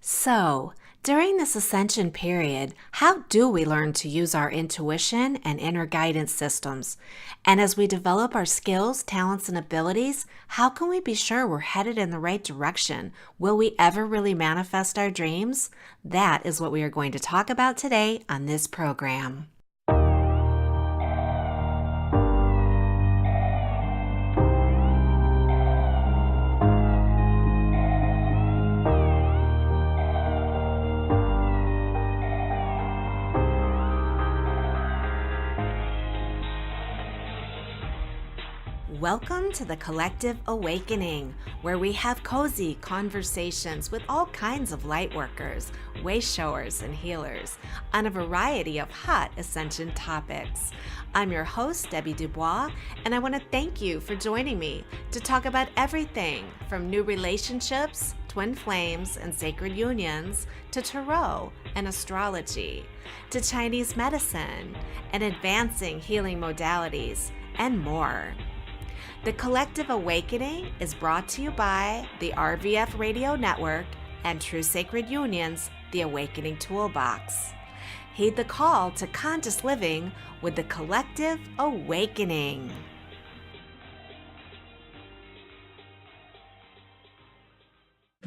So, during this ascension period, how do we learn to use our intuition and inner guidance systems? And as we develop our skills, talents, and abilities, how can we be sure we're headed in the right direction? Will we ever really manifest our dreams? That is what we are going to talk about today on this program. Welcome to the Collective Awakening, where we have cozy conversations with all kinds of light workers, way showers, and healers on a variety of hot ascension topics. I'm your host, Debbie Dubois, and I want to thank you for joining me to talk about everything from new relationships, twin flames, and sacred unions, to tarot and astrology, to Chinese medicine and advancing healing modalities, and more. The Collective Awakening is brought to you by the RVF Radio Network and True Sacred Unions, The Awakening Toolbox. Heed the call to conscious living with the Collective Awakening.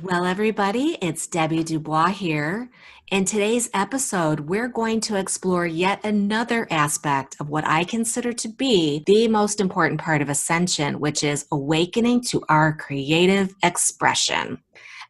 Well, everybody, it's Debbie Dubois here. In today's episode, we're going to explore yet another aspect of what I consider to be the most important part of ascension, which is awakening to our creative expression.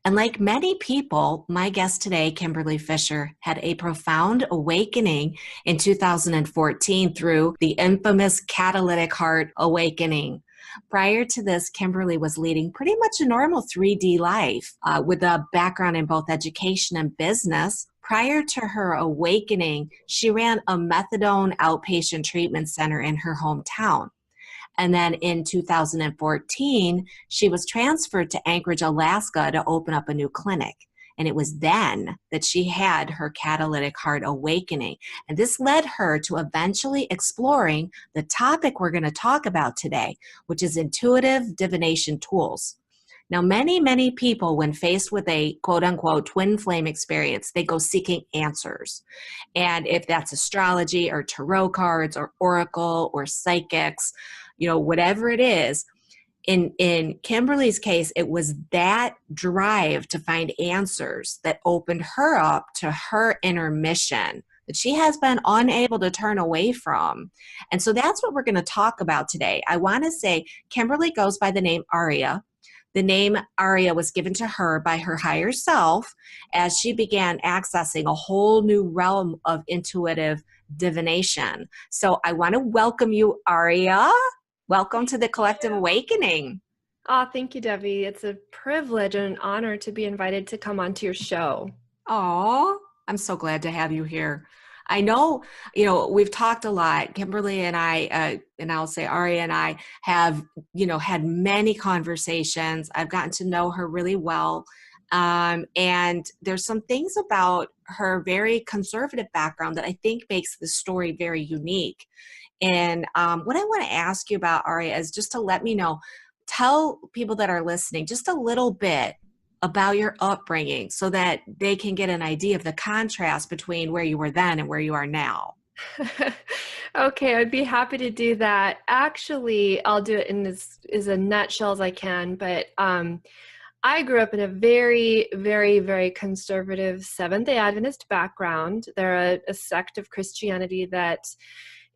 And like many people, my guest today, Kimberley Fisher, had a profound awakening in 2014 through the infamous catalytic heart awakening. Prior to this, Kimberley was leading pretty much a normal 3D life with a background in both education and business. Prior to her awakening, she ran a methadone outpatient treatment center in her hometown. And then in 2014, she was transferred to Anchorage, Alaska to open up a new clinic. And it was then that she had her catalytic heart awakening. And this led her to eventually exploring the topic we're going to talk about today, which is intuitive divination tools. Now, many people, when faced with a quote-unquote twin flame experience, they go seeking answers. And if that's astrology or tarot cards or oracle or psychics, whatever it is, in Kimberley's case, it was that drive to find answers that opened her up to her inner mission that she has been unable to turn away from. And so that's what we're going to talk about today. I want to say Kimberley goes by the name Aria. The name Aria was given to her by her higher self as she began accessing a whole new realm of intuitive divination. So I want to welcome you, Aria. Welcome to the Collective Awakening. Oh, thank you, Debbie. It's a privilege and an honor to be invited to come onto your show. Oh, I'm so glad to have you here. I know, we've talked a lot. Kimberley and I, and I'll say Aria and I have, had many conversations. I've gotten to know her really well. And there's some things about her very conservative background that I think makes the story very unique. And what I want to ask you about, Aria, is just to let me know, tell people that are listening just a little bit about your upbringing so that they can get an idea of the contrast between where you were then and where you are now. Okay, I'd be happy to do that. Actually, I'll do it in as a nutshell as I can, but I grew up in a very, very, very conservative Seventh-day Adventist background. They're a sect of Christianity that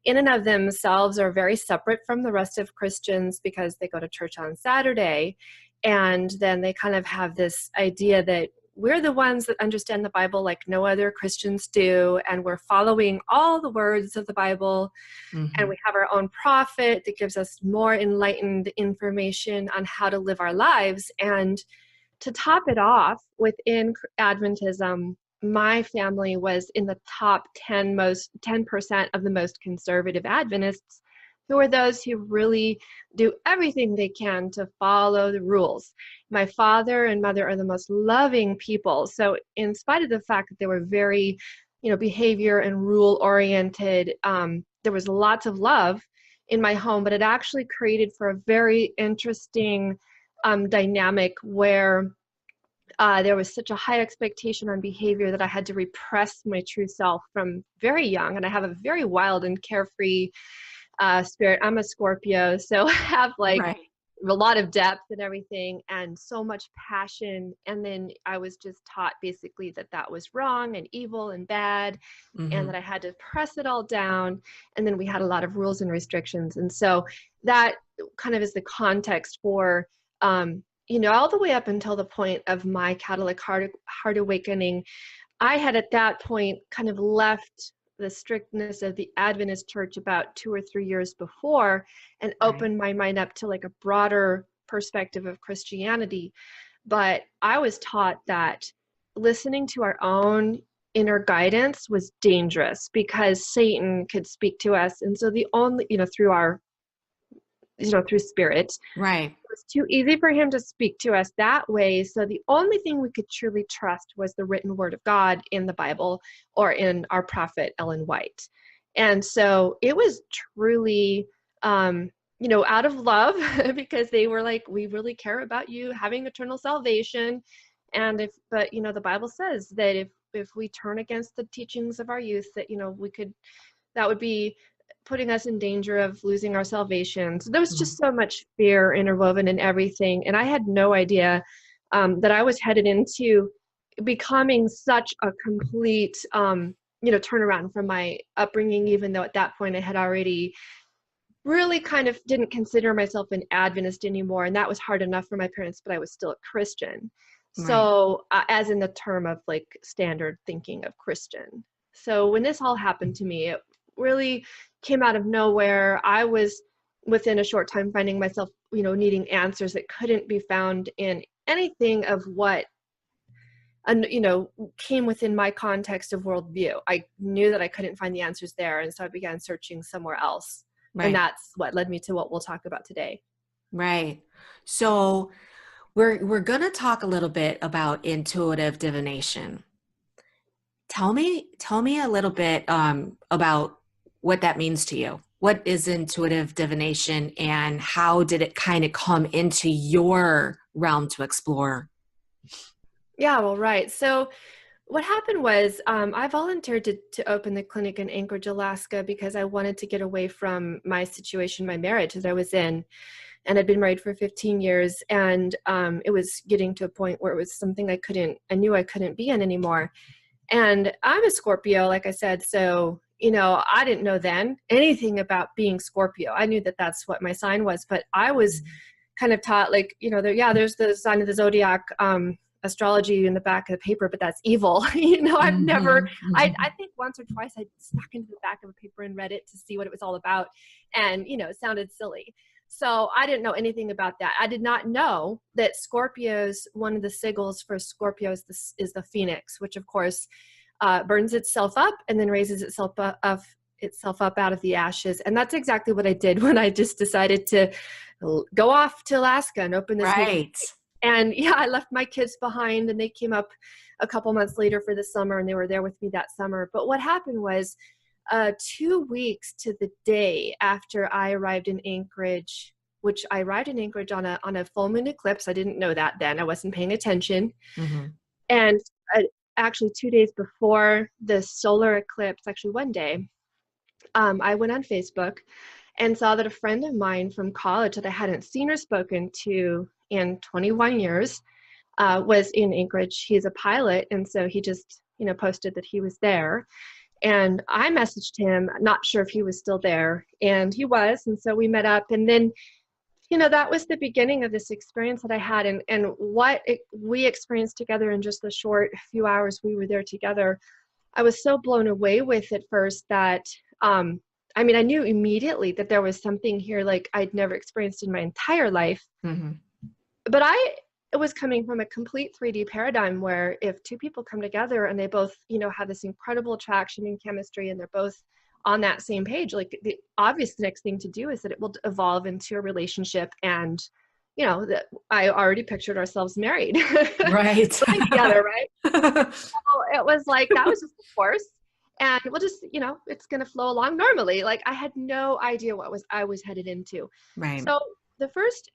in and of themselves are very separate from the rest of Christians because they go to church on Saturday. And then they kind of have this idea that we're the ones that understand the Bible like no other Christians do. And we're following all the words of the Bible. Mm-hmm. And we have our own prophet that gives us more enlightened information on how to live our lives. And to top it off, within Adventism, my family was in the top 10% of the most conservative Adventists, who are those who really do everything they can to follow the rules. My father and mother are the most loving people. So in spite of the fact that they were very, behavior and rule oriented, there was lots of love in my home, but it actually created for a very interesting dynamic where there was such a high expectation on behavior that I had to repress my true self from very young. And I have a very wild and carefree spirit. I'm a Scorpio, so I have like Right. a lot of depth and everything, and so much passion. And then I was just taught basically that that was wrong and evil and bad, and Mm-hmm. that I had to press it all down. And then we had a lot of rules and restrictions. And so that kind of is the context for, all the way up until the point of my Catholic heart awakening. I had at that point kind of left the strictness of the Adventist church about 2 or 3 years before, and Right. opened my mind up to like a broader perspective of Christianity. But I was taught that listening to our own inner guidance was dangerous because Satan could speak to us. And so the only, through our, through spirit, Right. it was too easy for him to speak to us that way. So the only thing we could truly trust was the written word of God in the Bible or in our prophet Ellen White. And so it was truly, out of love because they were like, we really care about you having eternal salvation. And the Bible says that if we turn against the teachings of our youth, that, that would be putting us in danger of losing our salvation. So there was Mhm. just so much fear interwoven in everything. And I had no idea that I was headed into becoming such a complete, turnaround from my upbringing, even though at that point I had already really kind of didn't consider myself an Adventist anymore. And that was hard enough for my parents, but I was still a Christian. Right. So, as in the term of like standard thinking of Christian. So, when this all happened to me, it really came out of nowhere. I was within a short time finding myself, needing answers that couldn't be found in anything of what and came within my context of worldview. I knew that I couldn't find the answers there, and so I began searching somewhere else, and Right. that's what led me to what we'll talk about today. Right. So we're gonna talk a little bit about intuitive divination. Tell me a little bit about what that means to you. What is intuitive divination and how did it kind of come into your realm to explore? Yeah, well, right. So what happened was I volunteered to open the clinic in Anchorage, Alaska, because I wanted to get away from my situation, my marriage that I was in. And I'd been married for 15 years. And it was getting to a point where it was something I knew I couldn't be in anymore. And I'm a Scorpio, like I said. So, I didn't know then anything about being Scorpio. I knew that that's what my sign was, but I was kind of taught like, there's the sign of the zodiac, astrology in the back of the paper, but that's evil. I've never, Mhm, I mhm. think once or twice I snuck into the back of a paper and read it to see what it was all about. And, it sounded silly. So I didn't know anything about that. I did not know that Scorpios, one of the sigils for Scorpios is the phoenix, which of course burns itself up and then raises itself up out of the ashes. And that's exactly what I did when I just decided to go off to Alaska and open this new. Right. And yeah, I left my kids behind and they came up a couple months later for the summer and they were there with me that summer. But what happened was 2 weeks to the day after I arrived in Anchorage, which I arrived in Anchorage on a full moon eclipse. I didn't know that then. I wasn't paying attention. Mhm. And actually 2 days before the solar eclipse, actually one day, I went on Facebook and saw that a friend of mine from college that I hadn't seen or spoken to in 21 years was in Anchorage. He's a pilot, and so he just posted that he was there. And I messaged him, not sure if he was still there, and he was. And so we met up, and then that was the beginning of this experience that I had, and we experienced together in just the short few hours we were there together. I was so blown away with at first that, I knew immediately that there was something here like I'd never experienced in my entire life. Mhm. But it was coming from a complete 3D paradigm where if two people come together and they both, have this incredible attraction and chemistry and they're both on that same page, like the obvious next thing to do is that it will evolve into a relationship. And, that I already pictured ourselves married, Right. living together, right? It was like that was just the course, and we'll just it's going to flow along normally. Like I had no idea what was I was headed into. Right. So the first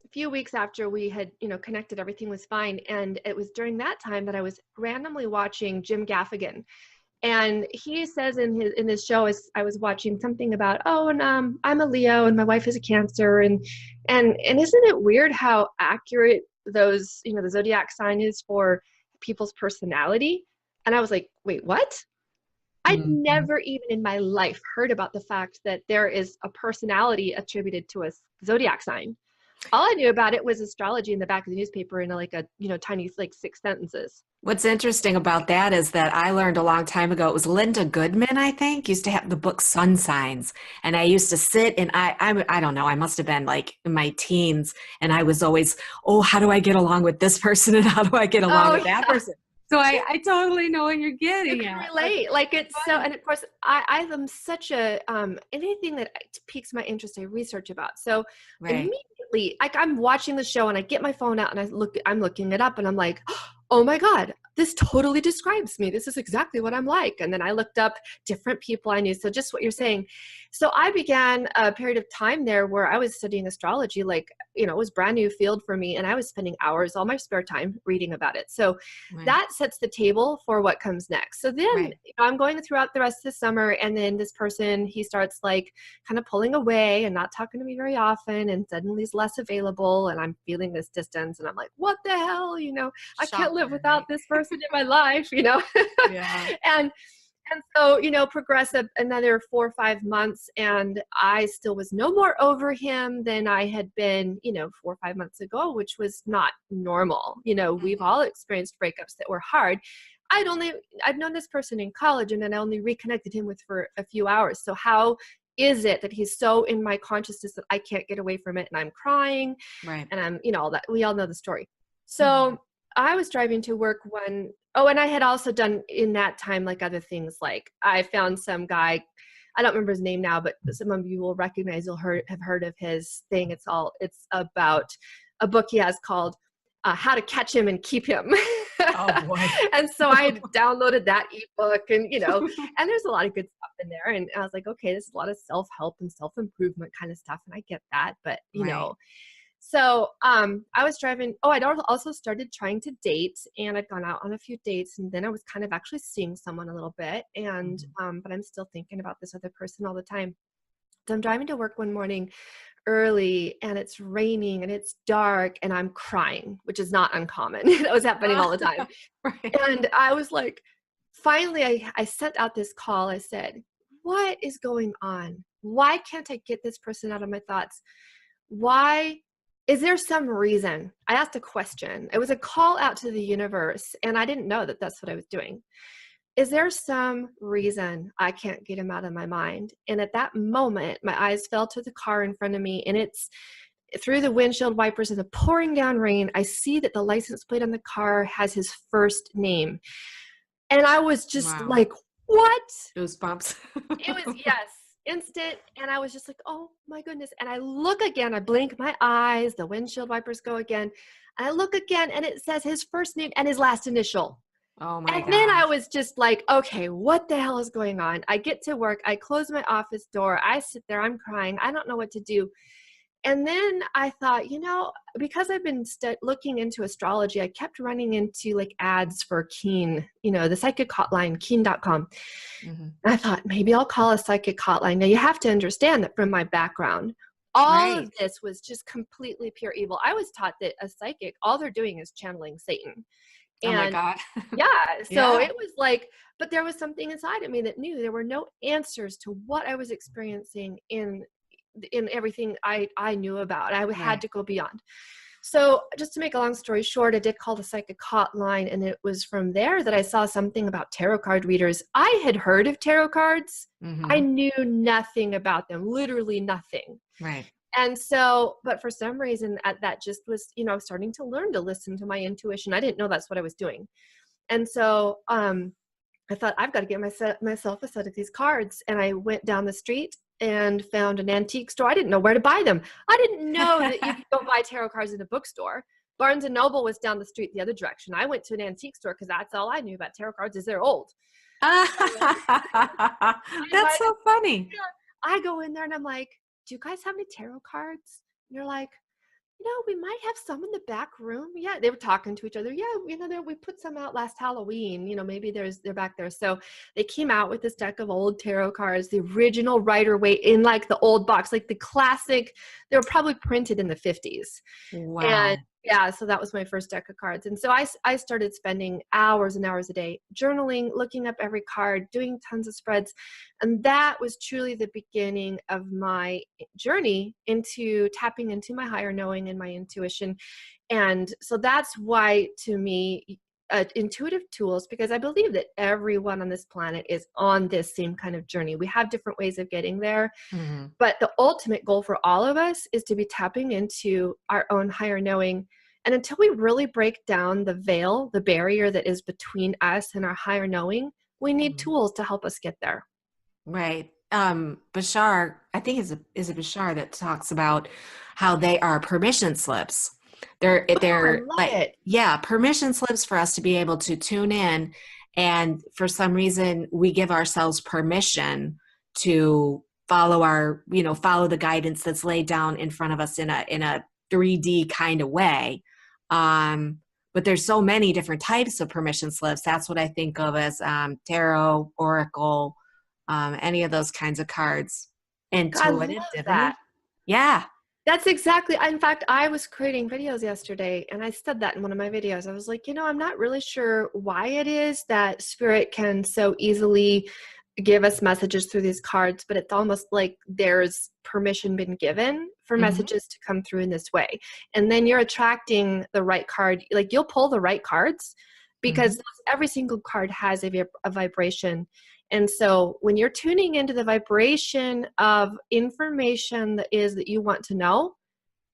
a few weeks after we had, connected, everything was fine. And it was during that time that I was randomly watching Jim Gaffigan. And he says in his show, as I was watching something about, and I'm a Leo and my wife is a Cancer, and isn't it weird how accurate those, the zodiac sign is for people's personality? And I was like, wait, what? I'd Mhm. never even in my life heard about the fact that there is a personality attributed to a zodiac sign. All I knew about it was astrology in the back of the newspaper in like a, tiny, like 6 sentences. What's interesting about that is that I learned a long time ago, it was Linda Goodman, I think, used to have the book Sun Signs. And I used to sit and I don't know, I must have been like in my teens. And I was always, oh, how do I get along with this person? And how do I get along Oh, with that yeah. person? So I totally know what you're You getting can at. That's relate. Like it's so, funny. and of course, I am such a anything that piques my interest, I research about. So Right. immediately, like I'm watching the show and I get my phone out and I'm looking it up and I'm like, oh my God, this totally describes me. This is exactly what I'm like. And then I looked up different people I knew. So just what you're saying. So I began a period of time there where I was studying astrology, like, it was brand new field for me. And I was spending hours, all my spare time reading about it. So Right. that sets the table for what comes next. So then, Right. I'm going throughout the rest of the summer, and then this person, he starts like kind of pulling away and not talking to me very often, and suddenly he's less available, and I'm feeling this distance, and I'm like, what the hell, I can't live Shocker, without right? this person in my life, Yeah. and and so, progress another 4 or 5 months, and I still was no more over him than I had been, 4 or 5 months ago, which was not normal. We've Mhm. all experienced breakups that were hard. I'd known this person in college, and then I only reconnected him with for a few hours. So how is it that he's so in my consciousness that I can't get away from it, and I'm crying Right. and I'm, all that. We all know the story. Mhm. So I was driving to work oh, and I had also done in that time, like other things, like I found some guy, I don't remember his name now, but some of you will recognize, have heard of his thing. It's about a book he has called How to Catch Him and Keep Him. Oh boy. And so I downloaded that ebook and, and there's a lot of good stuff in there. And I was like, okay, there's a lot of self-help and self-improvement kind of stuff. And I get that, but Right. so I was driving. Oh, I'd also started trying to date, and I'd gone out on a few dates, and then I was kind of actually seeing someone a little bit, and Mhm. but I'm still thinking about this other person all the time. So I'm driving to work one morning early, and it's raining and it's dark, and I'm crying, which is not uncommon. That was happening all the time, Right. and I was like, finally, I sent out this call. I said, "What is going on? Why can't I get this person out of my thoughts? Why is there some reason?" I asked a question. It was a call out to the universe, and I didn't know that that's what I was doing. Is there some reason I can't get him out of my mind? And at that moment, my eyes fell to the car in front of me, and it's through the windshield wipers and the pouring down rain. I see that the license plate on the car has his first name. And I was just Wow. like, what? Goosebumps. It was, yes, instant. And I was just like, oh my goodness. And I look again, I blink my eyes, the windshield wipers go again. And I look again, and it says his first name and his last initial. Oh my And then I gosh. was just like, okay, what the hell is going on? I get to work, I close my office door, I sit there, I'm crying, I don't know what to do. And then I thought, because I've been looking into astrology, I kept running into like ads for Keen, the psychic hotline, keen.com. Mhm. And I thought, maybe I'll call a psychic hotline. Now, you have to understand that from my background, all of Right. this was just completely pure evil. I was taught that a psychic, all they're doing is channeling Satan. Oh my And God. yeah, so Yeah. it was like, but there was something inside of me that knew there were no answers to what I was experiencing in everything I knew about. I had Right. to go beyond. So just to make a long story short, I did call the psychic hotline, and it was from there that I saw something about tarot card readers. I had heard of tarot cards. I Mhm. knew nothing about them, literally nothing. Right. And so, but for some reason that just was, starting to learn to listen to my intuition. I didn't know that's what I was doing. And so, I thought, I've got to get myself a set of these cards. And I went down the street and found an antique store. I didn't know where to buy them. I didn't know that you could go buy tarot cards in a bookstore. Barnes and Noble was down the street the other direction. I went to an antique store because that's all I knew about tarot cards is they're old. So I That's invited, so funny. yeah, I go in there and I'm like, do you guys have any tarot cards? And they're like, We might have some in the back room. Yeah, they were talking to each other. Yeah, we put some out last Halloween. Maybe they're back there. So they came out with this deck of old tarot cards, the original Rider-Waite in like the old box, like the classic. They were probably printed in the 50s. And Wow. yeah, so that was my first deck of cards. And so I started spending hours and hours a day journaling, looking up every card, doing tons of spreads. And that was truly the beginning of my journey into tapping into my higher knowing and my intuition. And so that's why, to me, intuitive tools, because I believe that everyone on this planet is on this same kind of journey. We have different ways of getting there, Mhm. but the ultimate goal for all of us is to be tapping into our own higher knowing. And until we really break down the veil, the barrier that is between us and our higher knowing, we need Mhm. tools to help us get there. Right. Bashar, I think is it Bashar that talks about how they are permission slips. Oh, I They're love like, it. yeah, permission slips for us to be able to tune in. And for some reason, we give ourselves permission to follow the guidance that's laid down in front of us in a 3D kind of way. But there's so many different types of permission slips. That's what I think of as tarot, oracle, any of those kinds of cards. I Intuitive love that. divination. Yeah. That's exactly, in fact, I was creating videos yesterday and I said that in one of my videos. I was like, I'm not really sure why it is that spirit can so easily give us messages through these cards, but it's almost like there's permission been given for Hmm. messages to come through in this way. And then you're attracting the right card. Like you'll pull the right cards because Hmm. every single card has a vibration. And so when you're tuning into the vibration of information that you want to know,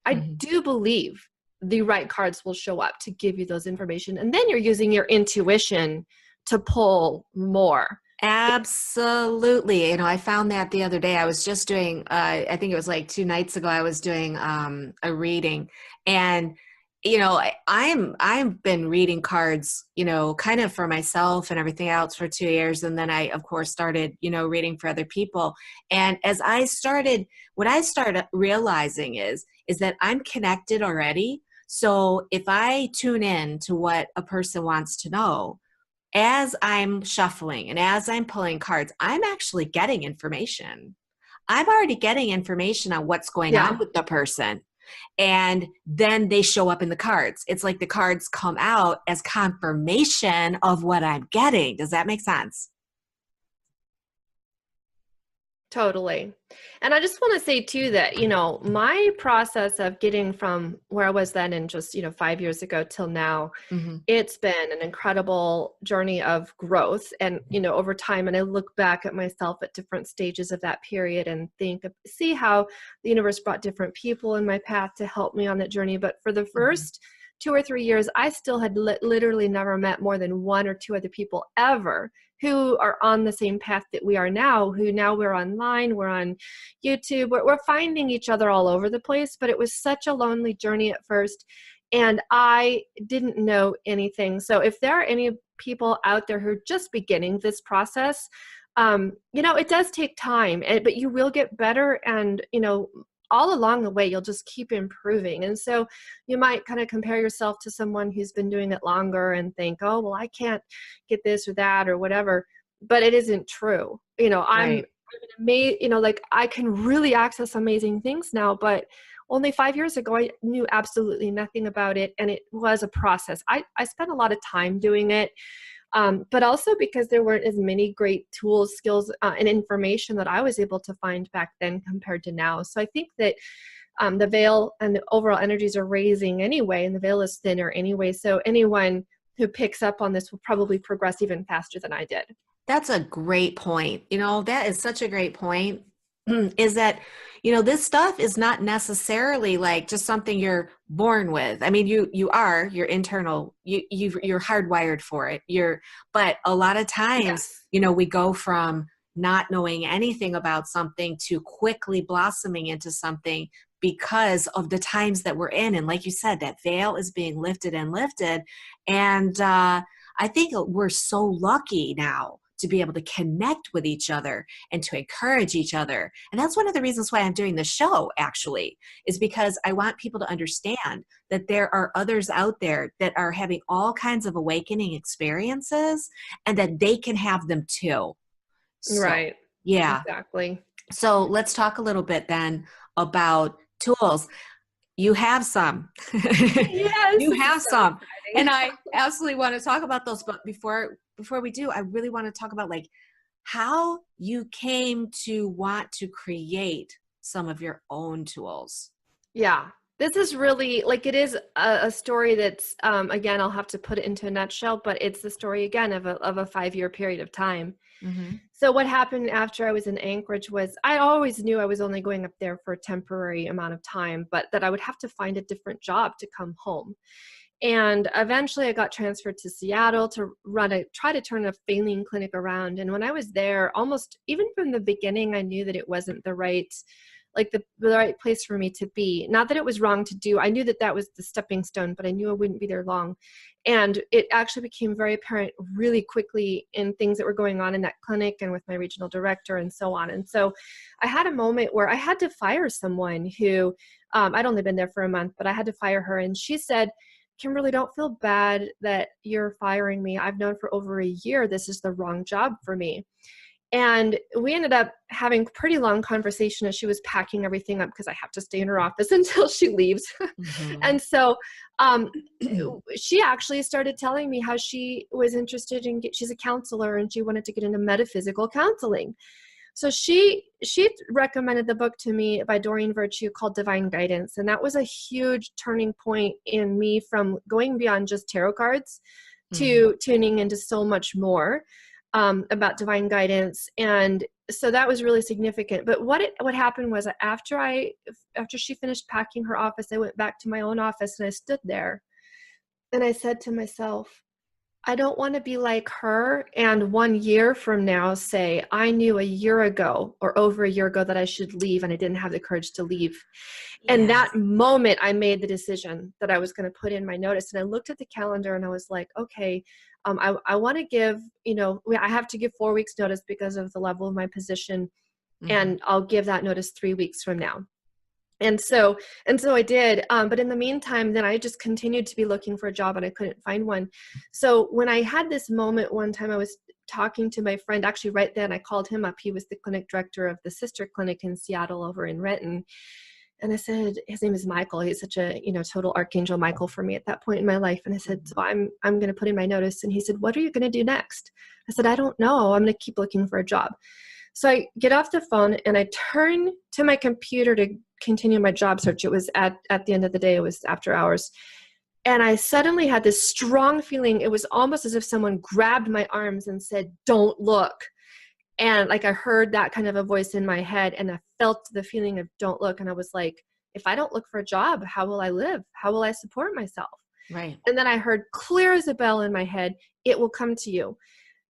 I Hmm. do believe the right cards will show up to give you those information. And then you're using your intuition to pull more. Absolutely. I found that the other day. I was just doing, I think it was like 2 nights ago, I was doing a reading. And, I've been reading cards, kind of for myself and everything else for 2 years. And then I, of course, started, reading for other people. And what I started realizing is that I'm connected already. So if I tune in to what a person wants to know, as I'm shuffling and as I'm pulling cards, I'm actually getting information. I'm already getting information on what's going on Yeah. with the person. And then they show up in the cards. It's like the cards come out as confirmation of what I'm getting. Does that make sense? Totally. And I just want to say too that, my process of getting from where I was then and just, 5 years ago till now, Hmm. it's been an incredible journey of growth. And, over time, and I look back at myself at different stages of that period and see how the universe brought different people in my path to help me on that journey. But for the Hmm. first 2 or 3 years, I still had literally never met more than one or two other people ever who are on the same path that we are now, who now we're online, we're on YouTube, we're finding each other all over the place. But it was such a lonely journey at first. And I didn't know anything. So if there are any people out there who are just beginning this process, it does take time, but you will get better. And, all along the way, you'll just keep improving. And so you might kind of compare yourself to someone who's been doing it longer and think, oh, well, I can't get this or that or whatever. But it isn't true. I'm Right. amazed, like I can really access amazing things now, but only 5 years ago, I knew absolutely nothing about it. And it was a process. I spent a lot of time doing it, but also because there weren't as many great tools, skills, and information that I was able to find back then compared to now. So I think that the veil and the overall energies are raising anyway, and the veil is thinner anyway. So anyone who picks up on this will probably progress even faster than I did. That's a great point. That is such a great point. Is that, this stuff is not necessarily like just something you're born with. I mean, you're internal, you're hardwired for it. But a lot of times, Yes. we go from not knowing anything about something to quickly blossoming into something because of the times that we're in. And like you said, that veil is being lifted and lifted. And I think we're so lucky now to be able to connect with each other and to encourage each other. And that's one of the reasons why I'm doing the show, actually, is because I want people to understand that there are others out there that are having all kinds of awakening experiences and that they can have them too. So, Right. yeah. Exactly. So let's talk a little bit then about tools. You have some. Yes, You this is have so some. And exciting. I absolutely want to talk about those. But before we do, I really want to talk about like how you came to want to create some of your own tools. Yeah. This is really like it is a story that's again, I'll have to put it into a nutshell, but it's the story again of a 5-year period of time. Mm-hmm. So what happened after I was in Anchorage was I always knew I was only going up there for a temporary amount of time, but that I would have to find a different job to come home. And eventually I got transferred to Seattle to try to turn a failing clinic around. And when I was there, almost even from the beginning, I knew that it wasn't the right, like the right place for me to be. Not that it was wrong to do. I knew that that was the stepping stone, but I knew I wouldn't be there long. And it actually became very apparent really quickly in things that were going on in that clinic and with my regional director and so on. And so I had a moment where I had to fire someone who I'd only been there for a month, but I had to fire her. And she said, Kimberly, don't feel bad that you're firing me. I've known for over a year this is the wrong job for me. And we ended up having pretty long conversation as she was packing everything up because I have to stay in her office until she leaves. Mm-hmm. And so she actually started telling me how she was interested in, she's a counselor and she wanted to get into metaphysical counseling. So she recommended the book to me by Doreen Virtue called Divine Guidance. And that was a huge turning point in me from going beyond just tarot cards Mm-hmm. to tuning into so much more about divine guidance. And so that was really significant. But what happened was after she finished packing her office, I went back to my own office and I stood there and I said to myself, I don't want to be like her and 1 year from now say, I knew a year ago or over a year ago that I should leave and I didn't have the courage to leave. And Yes. that moment I made the decision that I was going to put in my notice. And I looked at the calendar and I was like, okay, I want to give, I have to give 4 weeks notice because of the level of my position. Mm-hmm. And I'll give that notice 3 weeks from now. And so I did. But in the meantime, then I just continued to be looking for a job and I couldn't find one. So when I had this moment one time, I was talking to my friend, actually right then I called him up. He was the clinic director of the sister clinic in Seattle over in Renton. And I said, his name is Michael. He's such a, total Archangel Michael for me at that point in my life. And I said, so I'm going to put in my notice. And he said, what are you going to do next? I said, I don't know. I'm going to keep looking for a job. So I get off the phone and I turn to my computer to continue my job search. It was at the end of the day, it was after hours. And I suddenly had this strong feeling. It was almost as if someone grabbed my arms and said, don't look. And like I heard that kind of a voice in my head and I felt the feeling of don't look. And I was like, if I don't look for a job, how will I live? How will I support myself? Right. And then I heard clear as a bell in my head, it will come to you.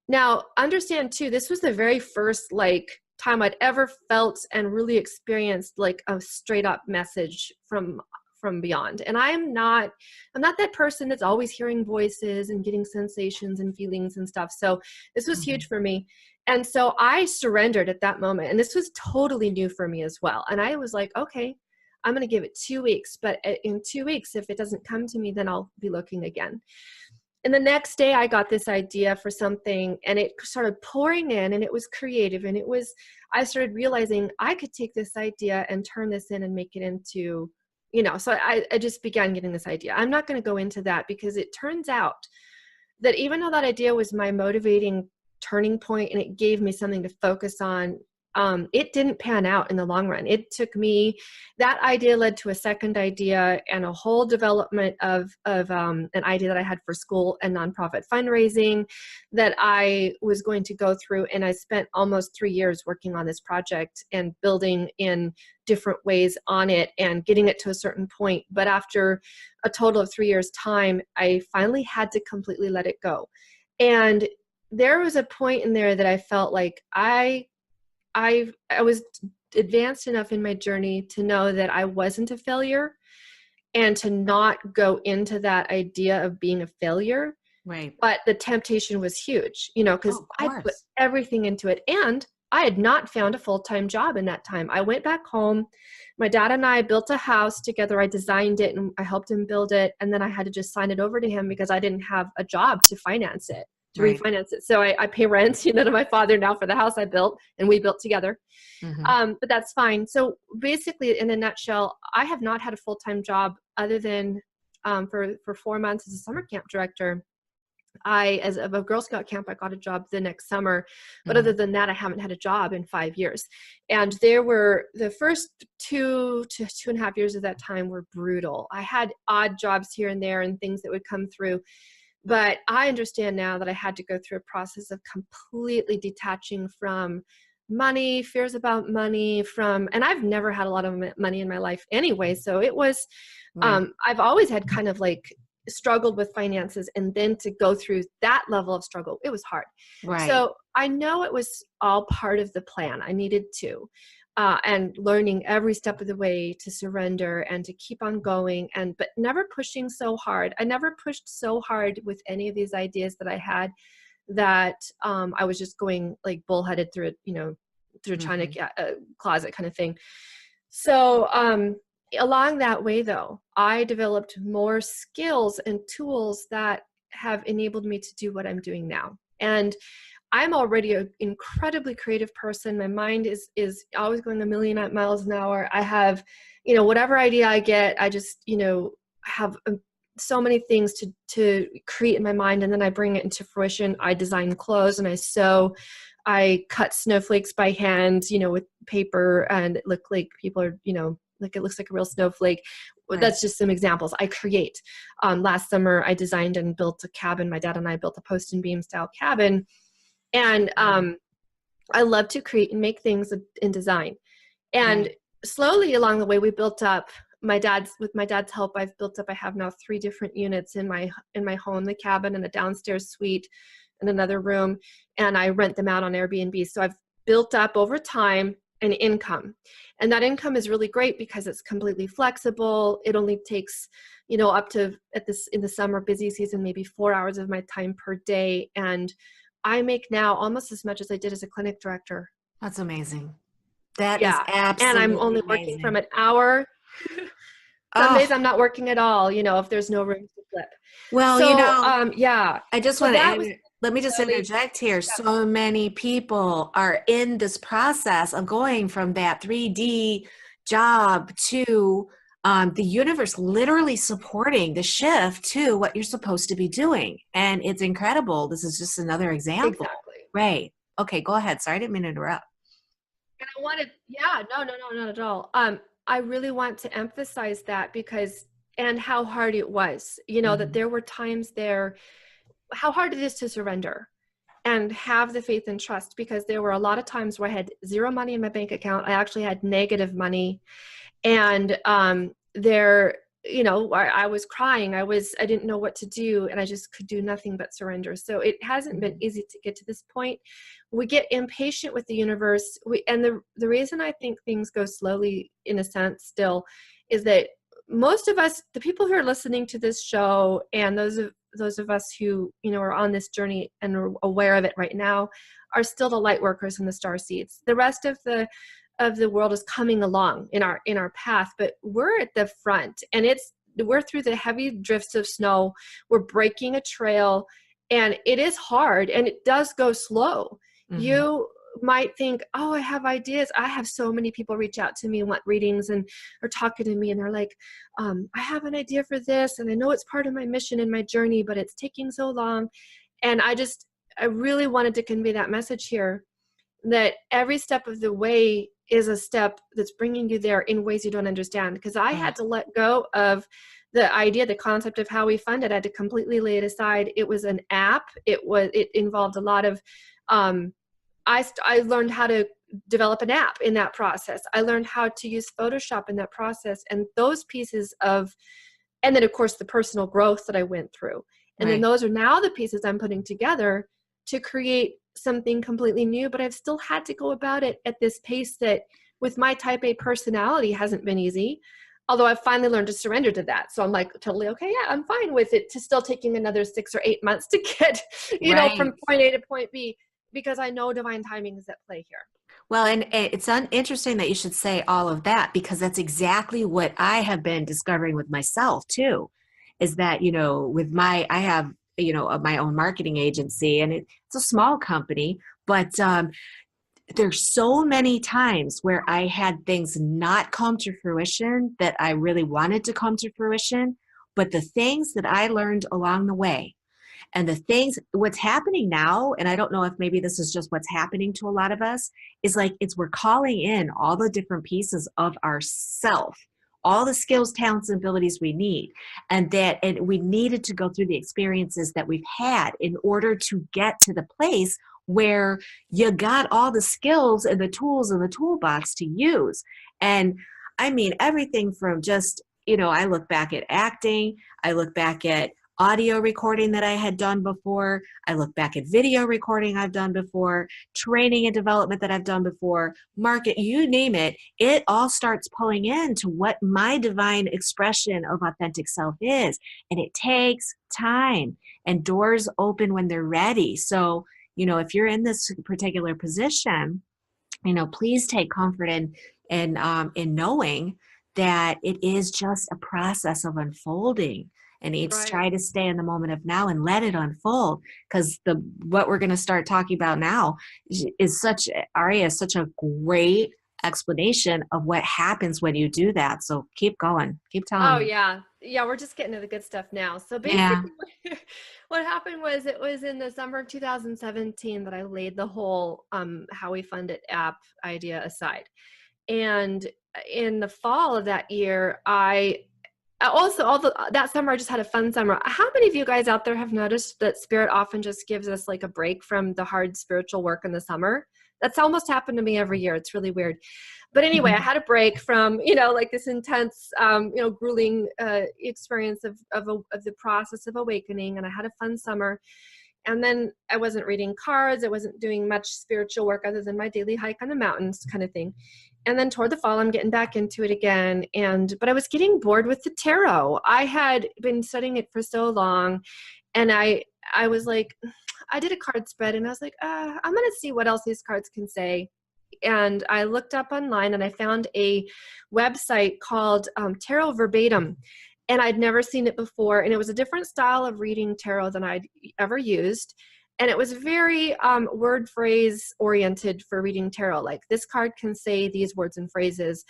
Now, understand too, this was the very first time I'd ever felt and really experienced like a straight up message from beyond. And I'm not that person that's always hearing voices and getting sensations and feelings and stuff. So this was huge for me. And so I surrendered at that moment. And this was totally new for me as well. And I was like, okay, I'm going to give it 2 weeks. But in 2 weeks, if it doesn't come to me, then I'll be looking again. And the next day I got this idea for something and it started pouring in and it was creative. And I started realizing I could take this idea and turn this in and make it into, so I just began getting this idea. I'm not going to go into that because it turns out that even though that idea was my motivating turning point and it gave me something to focus on, it didn't pan out in the long run. It took me, that idea led to a second idea and a whole development of an idea that I had for school and nonprofit fundraising that I was going to go through. And I spent almost 3 years working on this project and building in different ways on it and getting it to a certain point. But after a total of 3 years time, I finally had to completely let it go. And there was a point in there that I felt like I was advanced enough in my journey to know that I wasn't a failure and to not go into that idea of being a failure Right. but the temptation was huge, Oh, because of I put course. everything into it. And I had not found a full-time job in that time. I went back home. My dad and I built a house together. I designed it and I helped him build it. And then I had to just sign it over to him because I didn't have a job to finance it, to Right. refinance it. So I pay rent, to my father now for the house I built and we built together. Hmm. But that's fine. So basically, in a nutshell, I have not had a full-time job other than for 4 months as a summer camp director. As of a Girl Scout camp, I got a job the next summer. But other Hmm. than that, I haven't had a job in 5 years. And there were the first 2 to 2.5 years of that time were brutal. I had odd jobs here and there and things that would come through. But I understand now that I had to go through a process of completely detaching from money, fears about money, and I've never had a lot of money in my life anyway. So it was, Right. I've always had kind of like struggled with finances, and then to go through that level of struggle, it was hard. Right. So I know it was all part of the plan. I needed to. And learning every step of the way to surrender and to keep on going, but never pushing so hard. I never pushed so hard with any of these ideas that I had, that I was just going like bullheaded through it, through trying to Hmm. get a closet kind of thing. So along that way, though, I developed more skills and tools that have enabled me to do what I'm doing now. And I'm already an incredibly creative person. My mind is always going a million miles an hour. I have, whatever idea I get, I just, have so many things to create in my mind, and then I bring it into fruition. I design clothes and I sew. I cut snowflakes by hand, with paper, and it look like people are, like it looks like a real snowflake. Right. That's just some examples. I create. Last summer, I designed and built a cabin. My dad and I built a post and beam style cabin, and I love to create and make things in design. And Right. slowly along the way, we built up. With my dad's help, I've built up. I have now 3 different units in my home: the cabin and a downstairs suite and another room, and I rent them out on Airbnb. So I've built up over time an income, and that income is really great because it's completely flexible. It only takes, up to, in the summer busy season, maybe 4 hours of my time per day, and I make now almost as much as I did as a clinic director. That's amazing. That is Yeah. And I'm absolutely only working from amazing. an hour. Some days Oh, I'm not working at all, if there's no room to flip. well, So, yeah. I just So want that was to, let me just slowly, interject here. yeah, So many people are in this process of going from that 3D job to the universe literally supporting the shift to what you're supposed to be doing. And it's incredible. This is just another example. exactly. Right. Okay, go ahead. Sorry, I didn't mean to interrupt. And I wanted, yeah, no, no, no, not at all. I really want to emphasize that because, and how hard it was, that Hmm. there were times there, how hard it is to surrender and have the faith and trust, because there were a lot of times where I had zero money in my bank account. I actually had negative money. And there, I was crying. I didn't know what to do, and I just could do nothing but surrender. So it hasn't been Hmm. easy to get to this point. We get impatient with the universe. And the reason I think things go slowly, in a sense, still, is that most of us, the people who are listening to this show, and those of us who, are on this journey and are aware of it right now, are still the light workers and the star seeds. The rest of the world is coming along in our path, but we're at the front, and we're through the heavy drifts of snow. We're breaking a trail, and it is hard, and it does go slow. Hmm. You might think, oh, I have ideas. I have so many people reach out to me and want readings and are talking to me, and they're like, I have an idea for this, and I know it's part of my mission and my journey, but it's taking so long. And I really wanted to convey that message here, that every step of the way is a step that's bringing you there in ways you don't understand. Because I had Right. to let go of the idea, the concept of how we fund it. I had to completely lay it aside. It was an app. It involved a lot of, I learned how to develop an app in that process. I learned how to use Photoshop in that process, and those pieces of, and then of course the personal growth that I went through. And then Right. those are now the pieces I'm putting together to create something completely new, but I've still had to go about it at this pace that, with my type A personality, hasn't been easy. Although I've finally learned to surrender to that. So I'm like, totally okay. Yeah, I'm fine with it to still taking another 6 or 8 months to get, from Right. point A to point B, because I know divine timing is at play here. Well, and it's interesting that you should say all of that because that's exactly what I have been discovering with myself too. Is that, with I have, my own marketing agency and it's a small company, but there's so many times where I had things not come to fruition that I really wanted to come to fruition, but the things that I learned along the way and what's happening now, and I don't know if maybe this is just what's happening to a lot of us, is like we're calling in all the different pieces of ourself, all the skills, talents, and abilities we need. And we needed to go through the experiences that we've had in order to get to the place where you got all the skills and the tools in the toolbox to use. And I mean, everything from just, I look back at acting, I look back at audio recording that I had done before. I look back at video recording I've done before, training and development that I've done before, market, you name it. It all starts pulling into what my divine expression of authentic self is. And it takes time and doors open when they're ready. So, if you're in this particular position, please take comfort in knowing that it is just a process of unfolding. And it's Right. try to stay in the moment of now and let it unfold. Because what we're going to start talking about now Aria is such a great explanation of what happens when you do that. So keep going, keep telling Oh me. yeah. Yeah, we're just getting to the good stuff now. So Yeah. basically what happened was it was in the summer of 2017 that I laid the whole how we fund it app idea aside. And in the fall of that year, I also that summer I just had a fun summer. How many of you guys out there have noticed that spirit often just gives us like a break from the hard spiritual work in the summer? That's almost happened to me every year. It's really weird. But anyway, I had a break from, like this intense, grueling experience of the process of awakening. And I had a fun summer. And then I wasn't reading cards. I wasn't doing much spiritual work other than my daily hike on the mountains kind of thing. And then toward the fall, I'm getting back into it again. But I was getting bored with the tarot. I had been studying it for so long. And I was like, I did a card spread and I was like, I'm going to see what else these cards can say. And I looked up online and I found a website called Tarot Verbatim. And I'd never seen it before. And it was a different style of reading tarot than I'd ever used. And it was very word phrase oriented for reading tarot. Like this card can say these words and phrases.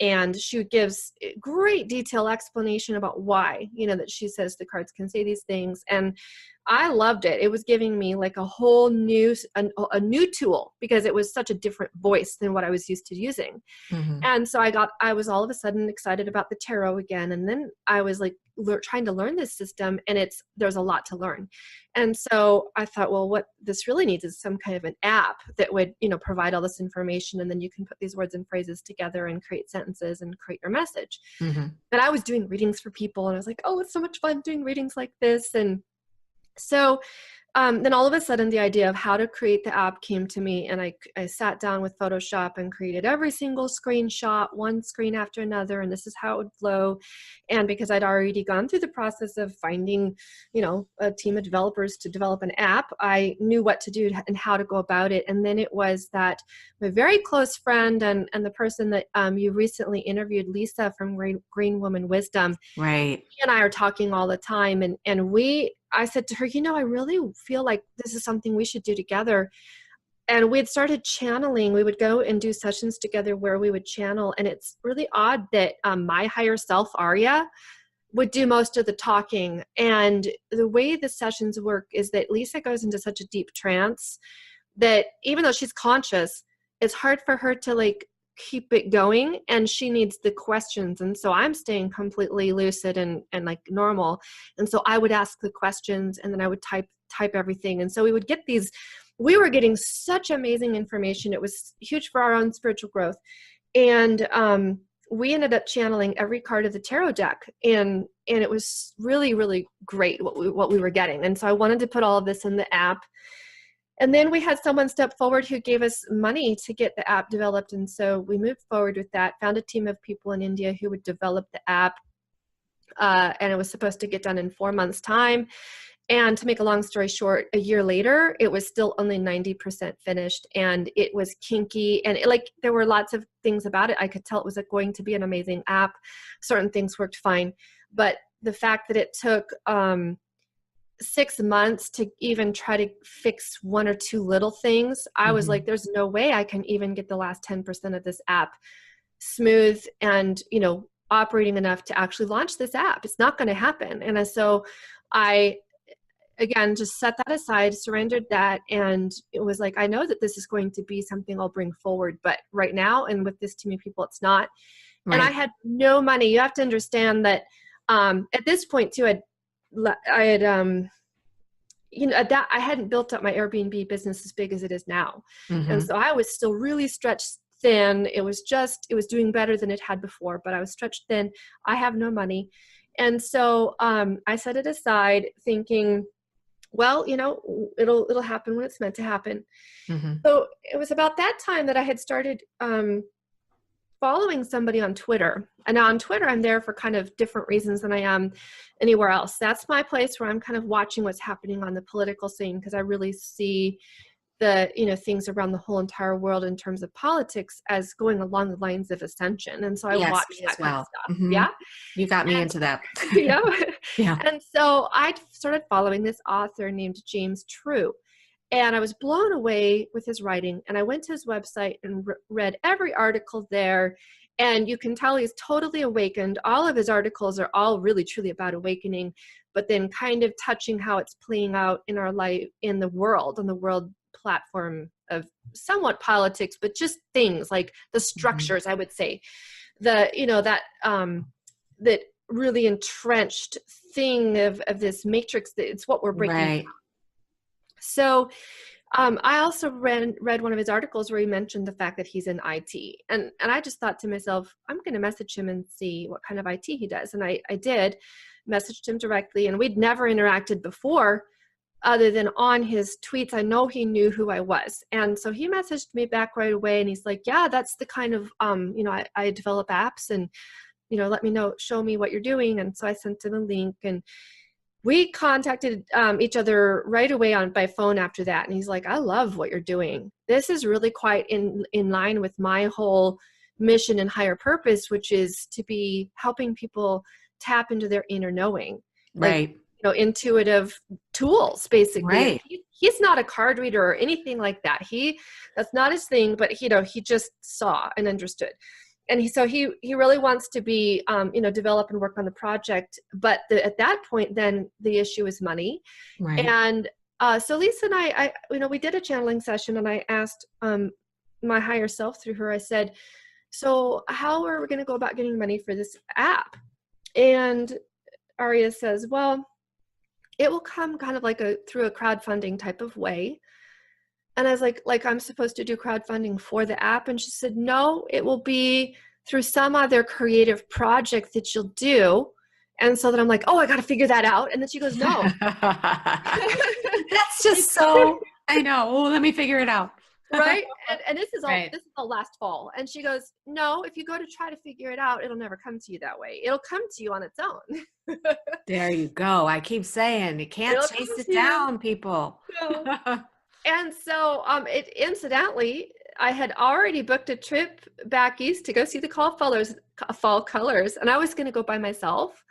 And she gives great detailed explanation about why, that she says the cards can say these things. And I loved it. It was giving me like a whole a new tool because it was such a different voice than what I was used to using. Mhm. And so I was all of a sudden excited about the tarot again. And then I was like trying to learn this system and there's a lot to learn. And so I thought, well, what this really needs is some kind of an app that would, provide all this information. And then you can put these words and phrases together and create sentences and create your message. Mhm. And I was doing readings for people and I was like, oh, it's so much fun doing readings like this. And so then all of a sudden the idea of how to create the app came to me, and I sat down with Photoshop and created every single screenshot, one screen after another, and this is how it would flow. And because I'd already gone through the process of finding, a team of developers to develop an app, I knew what to do and how to go about it. And then it was that my very close friend and the person that you recently interviewed, Lisa from Green Woman Wisdom, Right. she and I are talking all the time. And I said to her, I really feel like this is something we should do together. And we had started channeling. We would go and do sessions together where we would channel. And it's really odd that my higher self, Aria, would do most of the talking. And the way the sessions work is that Lisa goes into such a deep trance that even though she's conscious, it's hard for her to like keep it going, and she needs the questions. And so I'm staying completely lucid and like normal. And so I would ask the questions and then I would type everything. And so we were getting such amazing information. It was huge for our own spiritual growth. And we ended up channeling every card of the tarot deck, and it was really, really great what we were getting. And so I wanted to put all of this in the app. And then we had someone step forward who gave us money to get the app developed. And so we moved forward with that, found a team of people in India who would develop the app. And it was supposed to get done in 4 months' time. And to make a long story short, a year later, it was still only 90% finished, and it was kinky. And there were lots of things about it. I could tell it was going to be an amazing app. Certain things worked fine. But the fact that it took 6 months to even try to fix one or two little things, I was like, there's no way I can even get the last 10% of this app smooth and, operating enough to actually launch this app. It's not going to happen. And so I, again, just set that aside, surrendered that. And it was like, I know that this is going to be something I'll bring forward, but right now, and with this team of people, it's not. Right. And I had no money. You have to understand that at this point too, I hadn't built up my Airbnb business as big as it is now. And so I was still really stretched thin. It was doing better than it had before, but I was stretched thin. I have no money. And so I set it aside thinking, well, it'll happen when it's meant to happen. So it was about that time that I had started following somebody on Twitter. And now on Twitter, I'm there for kind of different reasons than I am anywhere else. That's my place where I'm kind of watching what's happening on the political scene, because I really see the, things around the whole entire world in terms of politics as going along the lines of ascension. And so I watch that kind of stuff. Yeah. You got me into that. Yeah. Yeah. And so I started following this author named James True. And I was blown away with his writing. And I went to his website and read every article there. And you can tell he's totally awakened. All of his articles are all really, truly about awakening, but then kind of touching how it's playing out in our life, in the world, on the world platform of somewhat politics, but just things like the structures, I would say, that really entrenched thing of this matrix, that it's what we're breaking. Right. So I also read one of his articles where he mentioned the fact that he's in IT. And I just thought to myself, I'm going to message him and see what kind of IT he does. And I did, messaged him directly, and we'd never interacted before other than on his tweets. I know he knew who I was. And so he messaged me back right away, and he's like, yeah, that's the kind of, I develop apps, and, let me know, show me what you're doing. And so I sent him a link, and we contacted each other right away by phone after that. And he's like, I love what you're doing. This is really quite in line with my whole mission and higher purpose, which is to be helping people tap into their inner knowing. Right. Intuitive tools, basically. Right. He's not a card reader or anything like that. That's not his thing, but he just saw and understood. And he really wants to be, develop and work on the project. But at that point, then the issue is money. Right. And so Lisa and I, we did a channeling session, and I asked my higher self through her, I said, so how are we going to go about getting money for this app? And Aria says, well, it will come kind of through a crowdfunding type of way. And I was like I'm supposed to do crowdfunding for the app? And she said, no, it will be through some other creative project that you'll do. And so then I'm like, oh, I got to figure that out. And then she goes, no. That's just so, I know. Oh, let me figure it out. Right. And this is all last fall. And she goes, no, if you go to try to figure it out, it'll never come to you that way. It'll come to you on its own. There you go. I keep saying you can't chase it down, people. No. And so incidentally, I had already booked a trip back east to go see the fall colors. And I was going to go by myself,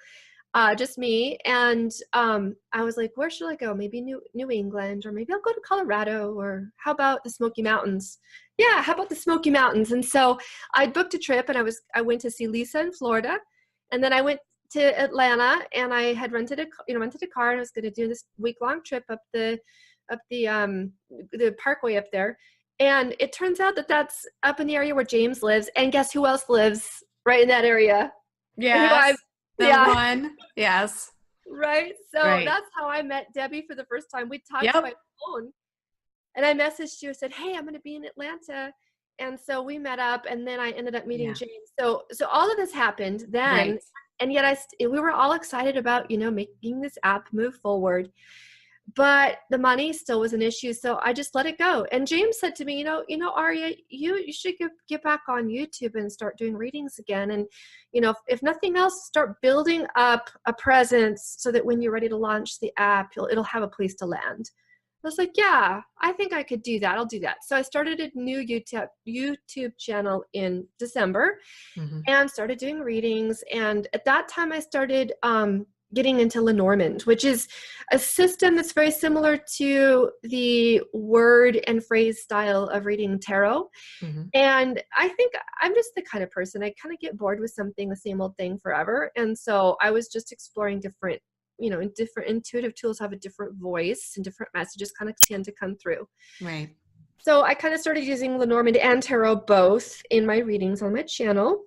just me. And I was like, where should I go? Maybe New England, or maybe I'll go to Colorado, or how about the Smoky Mountains? Yeah, how about the Smoky Mountains? And so I booked a trip, and I went to see Lisa in Florida. And then I went to Atlanta, and I had rented a car, and I was going to do this week-long trip up the parkway up there. And it turns out that that's up in the area where James lives. And guess who else lives right in that area? Yes. One. Yes. Right. So that's how I met Debbie for the first time. We talked by phone, and I messaged you and said, hey, I'm going to be in Atlanta. And so we met up, and then I ended up meeting James. So all of this happened then. Right. And yet we were all excited about, making this app move forward. but the money still was an issue. So I just let it go. And James said to me, Aria, you should get back on YouTube and start doing readings again. And, if nothing else, start building up a presence so that when you're ready to launch the app, it'll have a place to land. I was like, yeah, I think I could do that. I'll do that. So I started a new YouTube channel in December and started doing readings. And at that time I started getting into Lenormand, which is a system that's very similar to the word and phrase style of reading tarot. And I think I'm just the kind of person, I kind of get bored with something, the same old thing forever. And so I was just exploring different intuitive tools have a different voice and different messages kind of tend to come through. Right. So I kind of started using Lenormand and tarot both in my readings on my channel.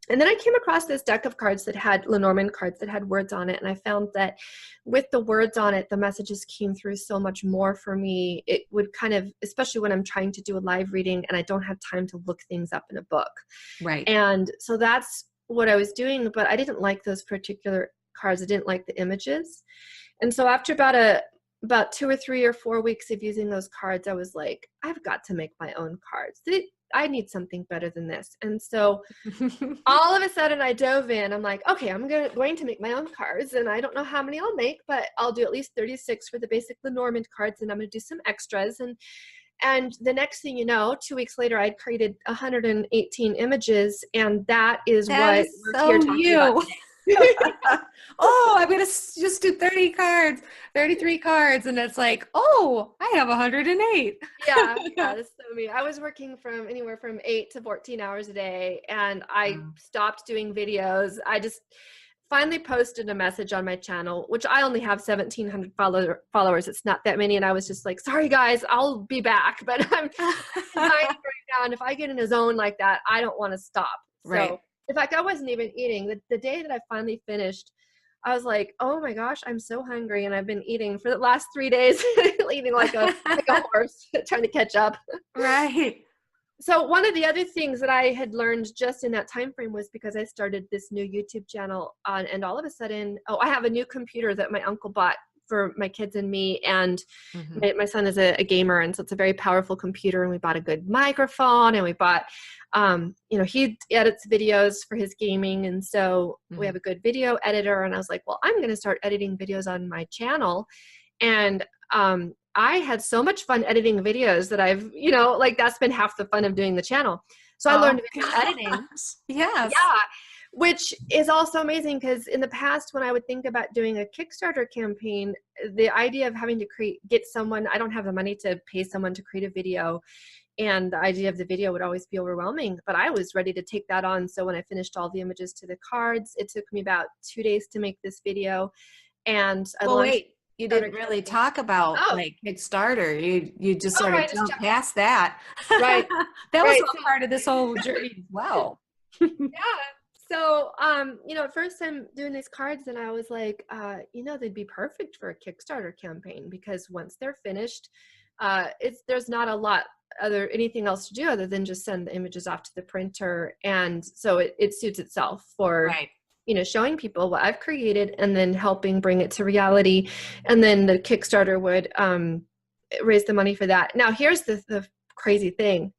And then I came across this deck of cards that had Lenormand cards that had words on it. And I found that with the words on it, the messages came through so much more for me. It would kind of, especially when I'm trying to do a live reading and I don't have time to look things up in a book. Right. And so that's what I was doing, but I didn't like those particular cards. I didn't like the images. And so after about 2 or 3 or 4 weeks of using those cards, I was like, I've got to make my own cards. I need something better than this. And so all of a sudden I dove in. I'm like, okay, I'm going to make my own cards. And I don't know how many I'll make, but I'll do at least 36 for the basic Lenormand cards. And I'm going to do some extras. And the next thing you know, 2 weeks later, I'd created 118 images. And that is what we're here talking about today. Oh, I'm going to just do 30 cards, 33 cards. And it's like, oh, I have 108. Yeah, that's so me. I was working from anywhere from 8 to 14 hours a day, and I stopped doing videos. I just finally posted a message on my channel, which I only have 1,700 followers. It's not that many. And I was just like, sorry guys, I'll be back. But I'm right now. And if I get in a zone like that, I don't want to stop. Right. So, in fact, I wasn't even eating. The day that I finally finished, I was like, oh my gosh, I'm so hungry. And I've been eating for the last 3 days, eating like a horse, trying to catch up. Right. So one of the other things that I had learned just in that time frame was because I started this new YouTube channel and all of a sudden, I have a new computer that my uncle bought for my kids and me. And my son is a gamer. And so it's a very powerful computer. And we bought a good microphone and we bought, he edits videos for his gaming. And so we have a good video editor. And I was like, well, I'm going to start editing videos on my channel. And I had so much fun editing videos that I've, that's been half the fun of doing the channel. So I learned video editing. Yes. Yeah. Which is also amazing because in the past, when I would think about doing a Kickstarter campaign, the idea of having to get someone, I don't have the money to pay someone to create a video. And the idea of the video would always be overwhelming, but I was ready to take that on. So when I finished all the images to the cards, it took me about 2 days to make this video. And I launched. You didn't really talk about like Kickstarter. You just sort of jumped past that. Right. That was all part of this whole journey as well. Yeah. So, at first I'm doing these cards and I was like, they'd be perfect for a Kickstarter campaign because once they're finished, there's not a lot anything else to do other than just send the images off to the printer. And so it suits itself for, showing people what I've created and then helping bring it to reality. And then the Kickstarter would raise the money for that. Now, here's the crazy thing.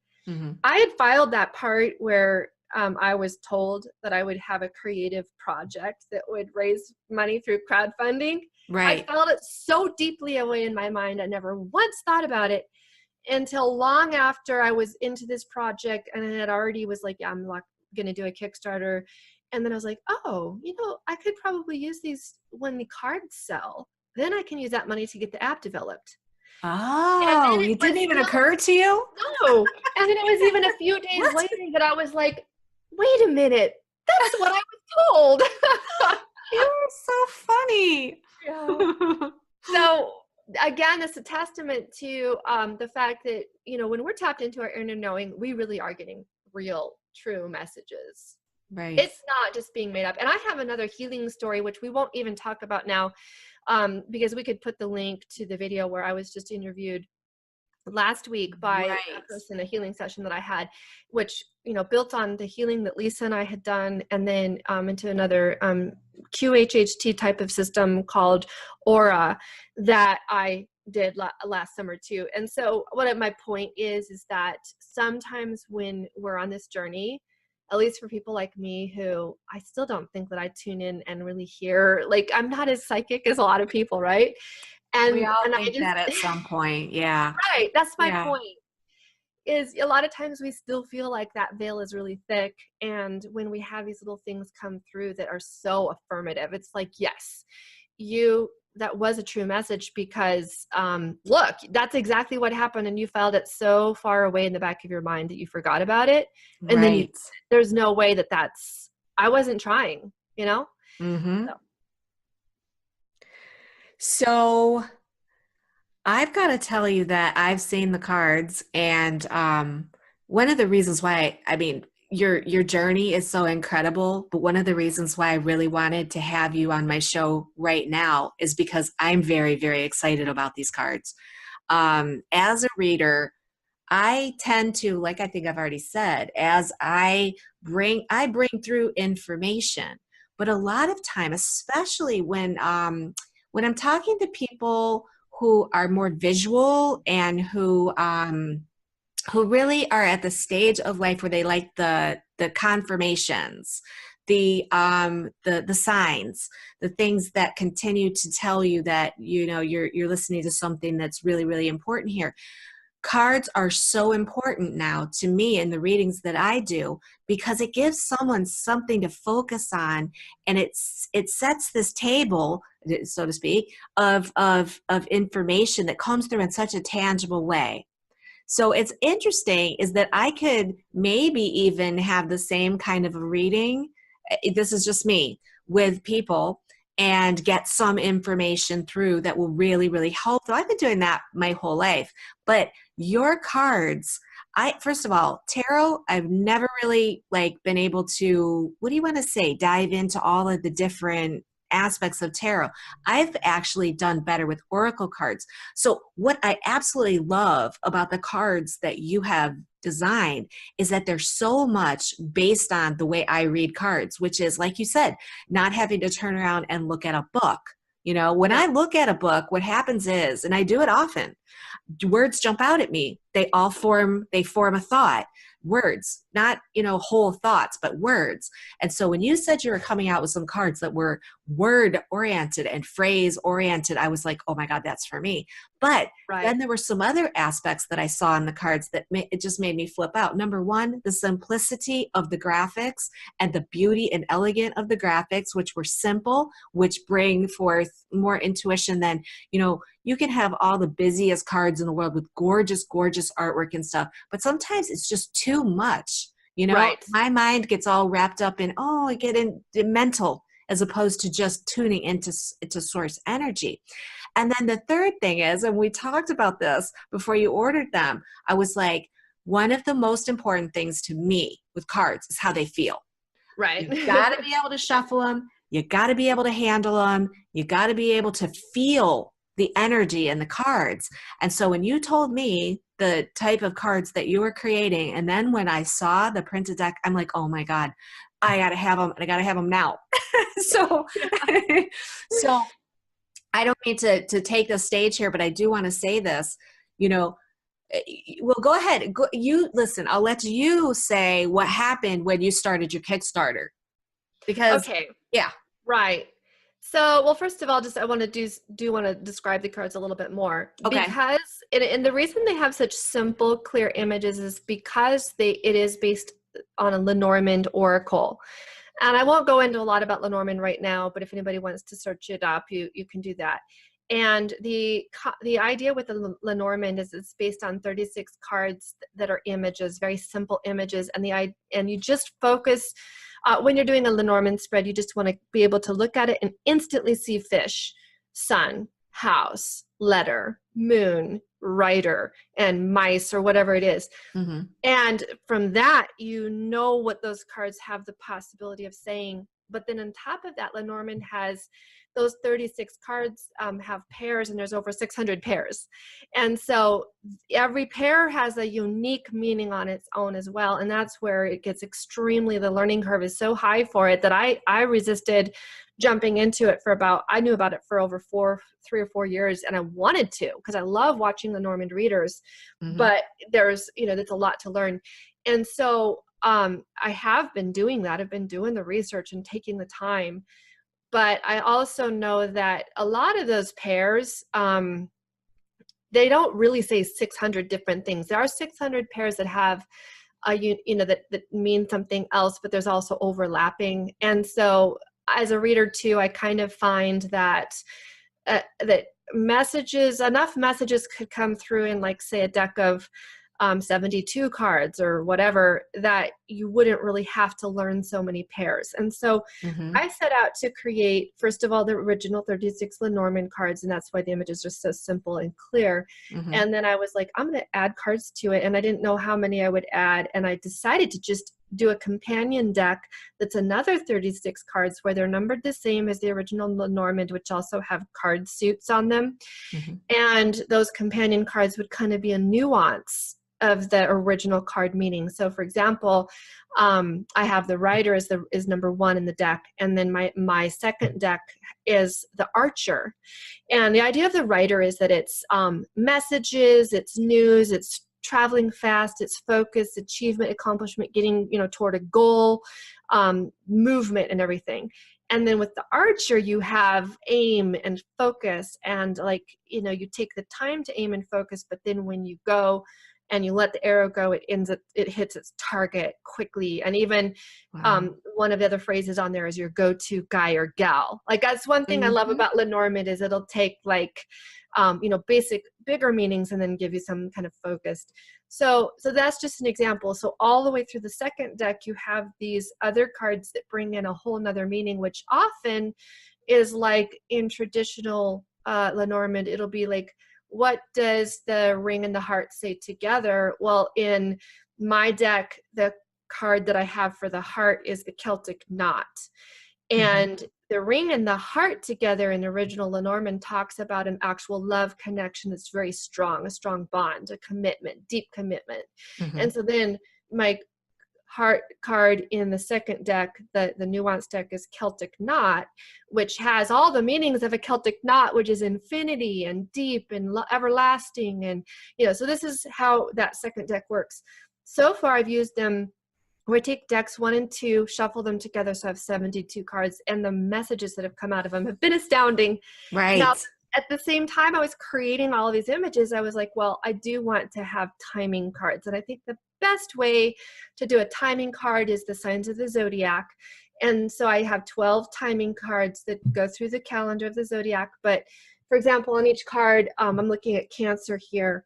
I had filed that part where I was told that I would have a creative project that would raise money through crowdfunding. Right. I felt it so deeply away in my mind. I never once thought about it until long after I was into this project and I had already was like, yeah, I'm going to do a Kickstarter. And then I was like, I could probably use these when the cards sell. Then I can use that money to get the app developed. Oh, it didn't even occur to you? No. And then it was even a few days later that I was like, wait a minute, that's what I was told. You're so funny. Yeah. So again, it's a testament to the fact that, when we're tapped into our inner knowing, we really are getting real, true messages. Right. It's not just being made up. And I have another healing story, which we won't even talk about now, because we could put the link to the video where I was just interviewed last week by a Right. person, a healing session that I had, which, built on the healing that Lisa and I had done, and then into another QHHT type of system called Aura that I did last summer too. And so my point is that sometimes when we're on this journey, at least for people like me who I still don't think that I tune in and really hear, like, I'm not as psychic as a lot of people, right? We all And I think just that at some point. Yeah. right, that's my Yeah. point, is a lot of times we still feel like that veil is really thick, and when we have these little things come through that are so affirmative, it's like, yes, that was a true message, because look, that's exactly what happened, and you filed it so far away in the back of your mind that you forgot about it, and then Right. there's no way that's I wasn't trying, Mm-hmm. so. So I've got to tell you that I've seen the cards, and one of the reasons why, I mean, your journey is so incredible, but one of the reasons why I really wanted to have you on my show right now is because I'm very, very excited about these cards. As a reader, I tend to, like I think I've already said, as I bring through information, but a lot of time, especially when I'm talking to people who are more visual and who really are at the stage of life where they like the confirmations, the signs, the things that continue to tell you that you're listening to something that's really, really important here. Cards are so important now to me in the readings that I do, because it gives someone something to focus on, and it sets this table, so to speak, of information that comes through in such a tangible way. So it's interesting is that I could maybe even have the same kind of a reading. This is just me with people, and get some information through that will really, really help. So I've been doing that my whole life. But your cards, first of all, tarot, I've never really been able to, what do you want to say, dive into all of the different aspects of tarot. I've actually done better with oracle cards. So what I absolutely love about the cards that you have designed is that they're so much based on the way I read cards, which is, like you said, not having to turn around and look at a book. When Yeah. I look at a book, what happens is, and I do it often, words jump out at me. They form a thought. Words, not whole thoughts, but words. And so when you said you were coming out with some cards that were word oriented and phrase oriented, I was like, oh my God, that's for me. But Right. then there were some other aspects that I saw in the cards that it just made me flip out. Number one, the simplicity of the graphics and the beauty and elegance of the graphics, which were simple, which bring forth more intuition than, you can have all the busiest cards in the world with gorgeous, gorgeous artwork and stuff, but sometimes it's just too much. Right. My mind gets all wrapped up in, I get into mental, as opposed to just tuning into source energy. And then the third thing is, and we talked about this before you ordered them, I was like, one of the most important things to me with cards is how they feel. Right. You got to be able to shuffle them. You got to be able to handle them. You got to be able to feel the energy in the cards. And so when you told me the type of cards that you were creating, and then when I saw the printed deck, I'm like, oh my God, I got to have them, and I got to have them now. so, so I don't mean to take the stage here, but I do want to say this, well, go ahead. You listen, I'll let you say what happened when you started your Kickstarter. Because, Okay. yeah. Right. So, well, first of all, I want to want to describe the cards a little bit more, Okay. because and the reason they have such simple, clear images is because it is based on a Lenormand oracle. And I won't go into a lot about Lenormand right now, but if anybody wants to search it up, you can do that. And the idea with the Lenormand is it's based on 36 cards that are images, very simple images, and you just focus. When you're doing a Lenormand spread, you just want to be able to look at it and instantly see fish, sun, house, letter, moon, writer, and mice, or whatever it is. Mm-hmm. And from that, what those cards have the possibility of saying But then on top of that, Lenormand has those 36 cards have pairs, and there's over 600 pairs. And so every pair has a unique meaning on its own as well. And that's where it gets extremely, the learning curve is so high for it that I resisted jumping into it for about, I knew about it for over 3 or 4 years, and I wanted to, because I love watching the Lenormand readers, but there's, that's a lot to learn. And so I have been doing that. I've been doing the research and taking the time, but I also know that a lot of those pairs, they don't really say 600 different things. There are 600 pairs that have that mean something else, but there's also overlapping. And so as a reader too, I kind of find that that enough messages could come through in, like, say, a deck of 72 cards or whatever, that you wouldn't really have to learn so many pairs. And so I set out to create, first of all, the original 36 Lenormand cards, and that's why the images are so simple and clear. And then I was like, I'm going to add cards to it, and I didn't know how many I would add, and I decided to just do a companion deck that's another 36 cards, where they're numbered the same as the original Lenormand, which also have card suits on them. And those companion cards would kind of be a nuance of the original card meaning. So for example, I have the Rider is number 1 in the deck, and then my second deck is the Archer. And the idea of the Rider is that it's messages, it's news, it's traveling fast, it's focus, achievement, accomplishment, getting toward a goal, movement, and everything. And then with the Archer, you have aim and focus, and you take the time to aim and focus, but then when you go and you let the arrow go, it hits its target quickly. And even one of the other phrases on there is your go-to guy or gal. Like, that's one thing I love about Lenormand, is it'll take basic bigger meanings and then give you some kind of focused. So that's just an example. So all the way through the second deck, you have these other cards that bring in a whole nother meaning, which often is like in traditional Lenormand, it'll be like, what does the ring and the heart say together? Well, in my deck, the card that I have for the heart is the Celtic knot. And the ring and the heart together in original Lenormand talks about an actual love connection that's very strong, a strong bond, a commitment, deep commitment. And so then my heart card in the second deck, the nuanced deck, is Celtic knot, which has all the meanings of a Celtic knot, which is infinity and deep and everlasting. And so this is how that second deck works. So far I've used them where I take decks 1 and 2, shuffle them together, so I have 72 cards, and the messages that have come out of them have been astounding. Right. Now, at the same time I was creating all of these images, I was like, well, I do want to have timing cards. And I think the best way to do a timing card is the signs of the zodiac. And so I have 12 timing cards that go through the calendar of the zodiac. But for example, on each card, I'm looking at Cancer here,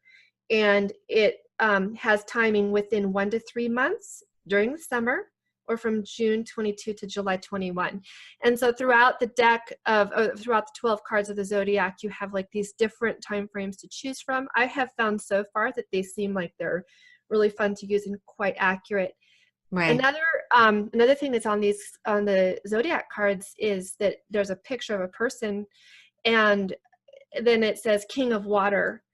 and it has timing within 1 to 3 months during the summer, or from June 22 to July 21. And so throughout the deck throughout the 12 cards of the zodiac, you have like these different time frames to choose from. I have found so far that they seem like they're really fun to use and quite accurate. Right. Another thing that's on the zodiac cards is that there's a picture of a person, and then it says King of Water.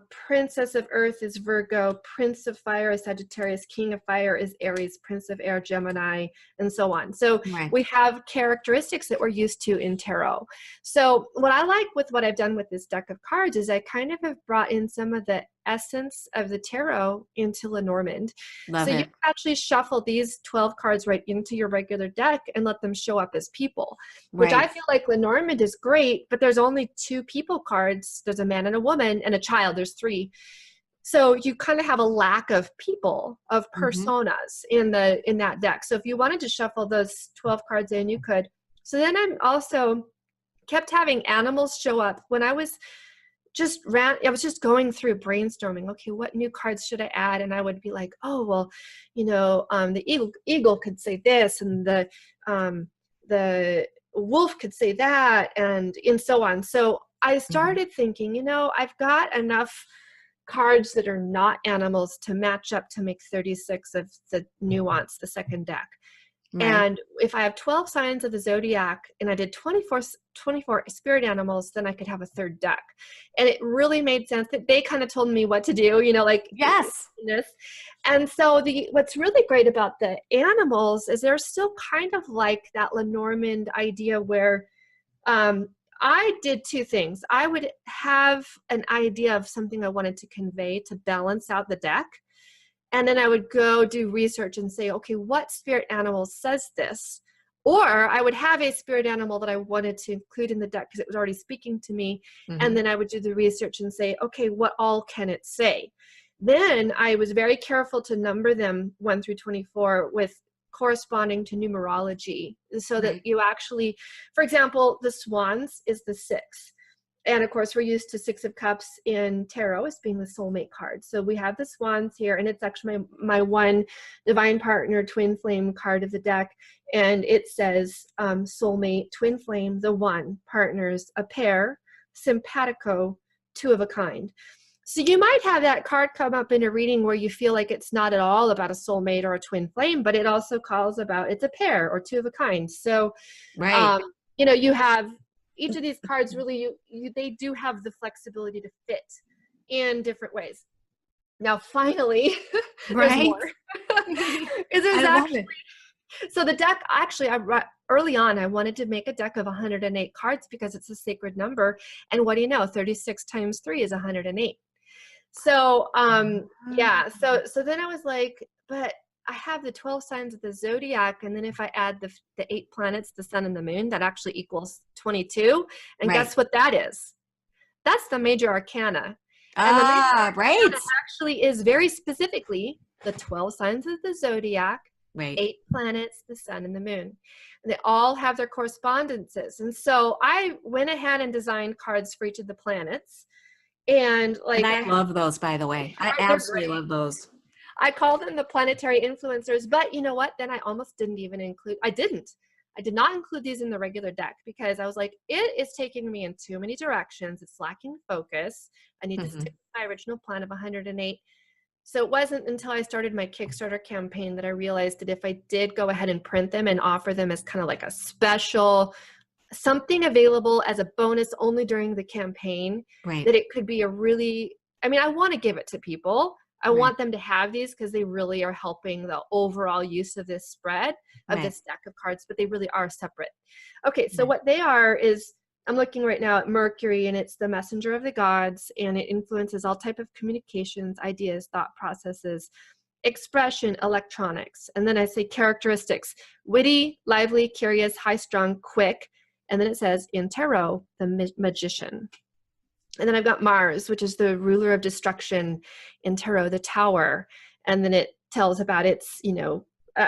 Princess of Earth is Virgo, Prince of Fire is Sagittarius, King of Fire is Aries, Prince of Air, Gemini, and so on. So we have characteristics that we're used to in tarot. So what I like with what I've done with this deck of cards is I kind of have brought in some of the essence of the tarot into Lenormand. Love so it. You can actually shuffle these 12 cards right into your regular deck and let them show up as people, which I feel like Lenormand is great, but there's only 2 people cards. There's a man and a woman and a child. There's 3. So you kind of have a lack of people, of personas in that deck. So if you wanted to shuffle those 12 cards in, you could. So then I'm also kept having animals show up when I was just going through brainstorming. Okay, what new cards should I add? And I would be like, oh, well, the eagle could say this, and the wolf could say that, and so on. So I started thinking, I've got enough cards that are not animals to match up to make 36 of the nuance, the second deck. Right. And if I have 12 signs of the zodiac and I did 24 spirit animals, then I could have a third deck. And it really made sense that they kind of told me what to do, like Yes. this. And so what's really great about the animals is they're still kind of like that Lenormand idea where I did two things. I would have an idea of something I wanted to convey to balance out the deck. And then I would go do research and say, okay, what spirit animal says this? Or I would have a spirit animal that I wanted to include in the deck because it was already speaking to me. And Hmm. then I would do the research and say, okay, what all can it say? Then I was very careful to number them 1 through 24 with corresponding to numerology so that Right. you actually, for example, the swans is the 6. And of course, we're used to 6 of Cups in tarot as being the soulmate card. So we have the swans here, and it's actually my one divine partner twin flame card of the deck. And it says soulmate, twin flame, the one, partners, a pair, simpatico, 2 of a kind. So you might have that card come up in a reading where you feel like it's not at all about a soulmate or a twin flame, but it also calls about it's a pair or 2 of a kind. So Right. um, you have each of these cards really they do have the flexibility to fit in different ways. Now finally there's Right. more. Is there's I love actually it. so the deck actually early on I wanted to make a deck of 108 cards because it's a sacred number, and what do you know, 36 times 3 is 108. So yeah, so then I was like, but I have the 12 signs of the zodiac, and then if I add the 8 planets, the sun and the moon, that actually equals 22. And Right. guess what that is? That's the major arcana. And the major Ah, right. arcana actually is very specifically the 12 signs of the zodiac, Right. 8 planets, the sun and the moon. And they all have their correspondences. And so I went ahead and designed cards for each of the planets. And And like I I love those, by the way. I they're absolutely great. love those. I call them the planetary influencers, but you know what? Then I almost didn't even include, I did not include these in the regular deck because I was like, it is taking me in too many directions. It's lacking focus. I need to Hmm. stick with my original plan of 108. So it wasn't until I started my Kickstarter campaign that I realized that if I did go ahead and print them and offer them as kind of like a special, something available as a bonus only during the campaign, Right. that it could be a really, I mean, I want to give it to people. I Right. want them to have these because they really are helping the overall use of this spread, of Right. this deck of cards, but they really are separate. Okay, so Right. what they are is, I'm looking right now at Mercury, and it's the messenger of the gods, and it influences all type of communications, ideas, thought processes, expression, electronics. And then I say characteristics: witty, lively, curious, high strung, quick. And then it says in tarot, the magician. And then I've got Mars, which is the ruler of destruction, in tarot, the tower. And then it tells about its,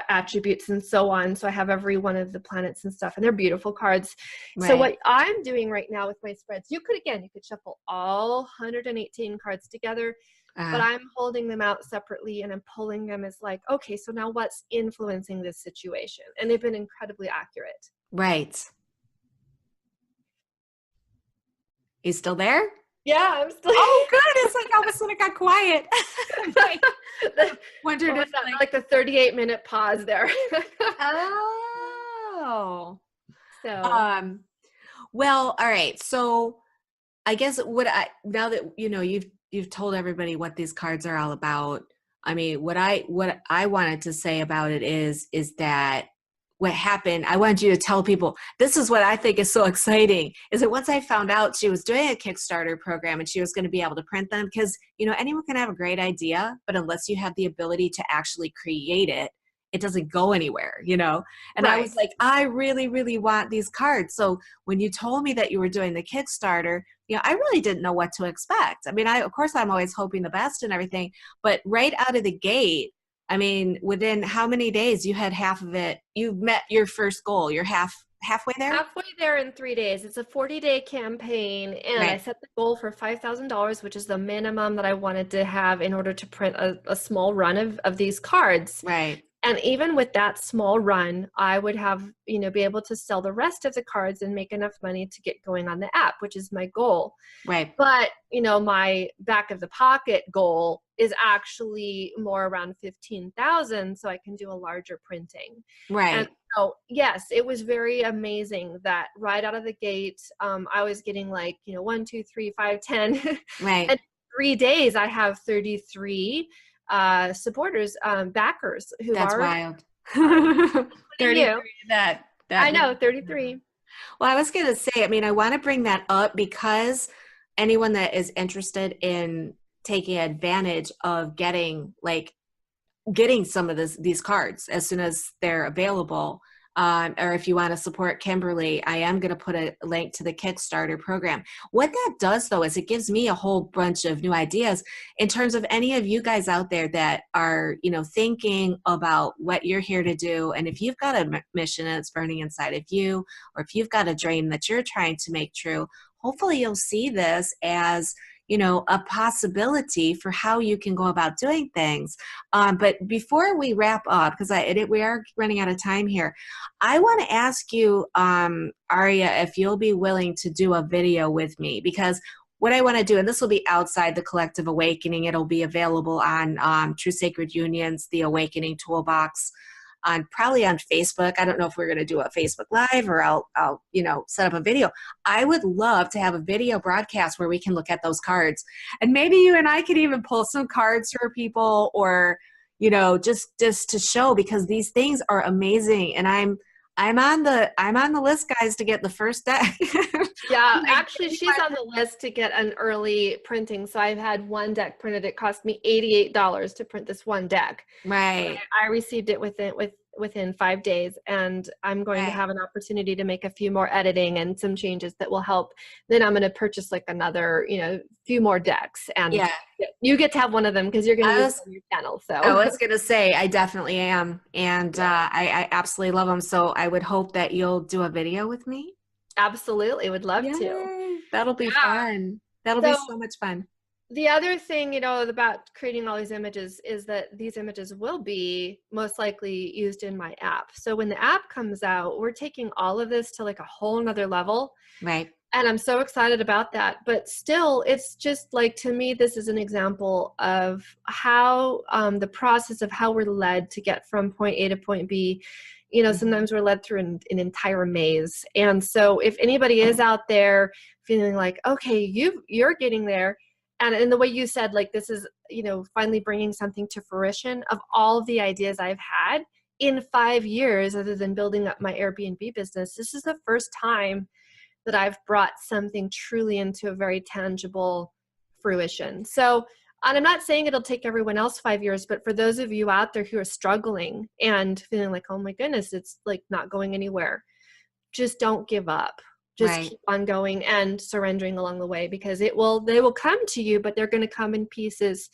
attributes and so on. So I have every one of the planets and stuff, and they're beautiful cards. So Right. what I'm doing right now with my spreads, you could shuffle all 118 cards together, but Uh, I'm holding them out separately and I'm pulling them as like, okay, so now what's influencing this situation? And they've been incredibly accurate. right. You still there? Yeah, I'm still Oh, good. It's like all of a sudden it got quiet. I the, wondered what if was that? Like the 38-minute pause there. oh. So Um, well, all right. So I guess now that you've told everybody what these cards are all about, I mean, what I wanted to say about it is that what happened, I wanted you to tell people, this is what I think is so exciting, is that once I found out she was doing a Kickstarter program and she was going to be able to print them, because anyone can have a great idea, but unless you have the ability to actually create it, it doesn't go anywhere. And I was right. like, I really, really want these cards. So when you told me that you were doing the Kickstarter, I really didn't know what to expect. I mean, of course, I'm always hoping the best and everything, but right out of the gate, I mean, within how many days you had half of it, you've met your first goal. You're halfway there? Halfway there in 3 days. It's a 40-day campaign, and I Right. set the goal for $5,000, which is the minimum that I wanted to have in order to print a small run of these cards. Right. And even with that small run, I would have, be able to sell the rest of the cards and make enough money to get going on the app, which is my goal. Right. But, my back of the pocket goal is actually more around 15,000, so I can do a larger printing. And Right. so yes, it was very amazing that right out of the gate, I was getting like, 1, 2, 3, 5, 10. Right. And 3 days I have 33 supporters, backers who've That's already wild. putting 33 you. that I means. know, 33. Well, I was going to say, I mean, I want to bring that up because anyone that is interested in taking advantage of getting some of these cards as soon as they're available. Or if you want to support Kimberly, I am going to put a link to the Kickstarter program. What that does, though, is it gives me a whole bunch of new ideas in terms of any of you guys out there that are, thinking about what you're here to do. And if you've got a mission that's burning inside of you, or if you've got a dream that you're trying to make true, hopefully you'll see this as a possibility for how you can go about doing things. But before we wrap up, because we are running out of time here, I want to ask you, Aria, if you'll be willing to do a video with me, because what I want to do, and this will be outside the Collective Awakening, it'll be available on True Sacred Unions, the Awakening Toolbox, on probably on Facebook. I don't know if we're going to do a Facebook Live or I'll set up a video. I would love to have a video broadcast where we can look at those cards, and maybe you and I could even pull some cards for people, or just to show, because these things are amazing, and I'm on the list, guys, to get the first deck. Yeah, Like actually, she's on the list to get an early printing. So I've had one deck printed. It cost me $88 to print this one deck. right, I received it within 5 days, and I'm going to right. have an opportunity to make a few more editing and some changes that will help. Then I'm going to purchase like another, few more decks, and Yeah, you get to have one of them because you're going to I use was it on your channel. I So was gonna say I definitely am, and I absolutely love them. So I would hope that you'll do a video with me. absolutely would love to. Yay! That'll be Yeah. fun. That'll be So so much fun. the other thing, about creating all these images is that these images will be most likely used in my app. So when the app comes out, we're taking all of this to like a whole nother level. Right. And I'm so excited about that. But still, it's just like, to me, this is an example of how the process of how we're led to get from point A to point B. Sometimes we're led through an entire maze. And so if anybody is out there feeling like, okay, you're getting there, and in the way you said, like, this is, finally bringing something to fruition of all the ideas I've had in 5 years, other than building up my Airbnb business, this is the first time that I've brought something truly into a very tangible fruition. So, and I'm not saying it'll take everyone else 5 years, but for those of you out there who are struggling and feeling like, oh my goodness, it's like not going anywhere, just don't give up. Just Right. keep on going and surrendering along the way, because they will come to you, but they're going to come in pieces.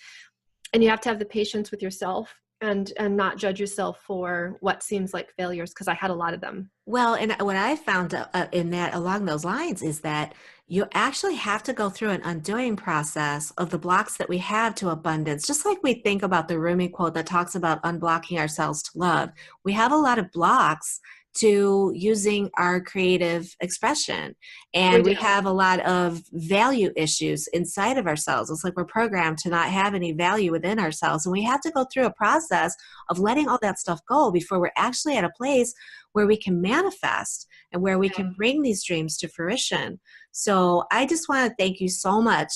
And you have to have the patience with yourself and not judge yourself for what seems like failures, because I had a lot of them. Well, and what I found in that along those lines is that you actually have to go through an undoing process of the blocks that we have to abundance. Just like we think about the Rumi quote that talks about unblocking ourselves to love, we have a lot of blocks to using our creative expression. And we do. have a lot of value issues inside of ourselves. It's like we're programmed to not have any value within ourselves. And we have to go through a process of letting all that stuff go before we're actually at a place where we can manifest and where we can bring these dreams to fruition. So I just want to thank you so much,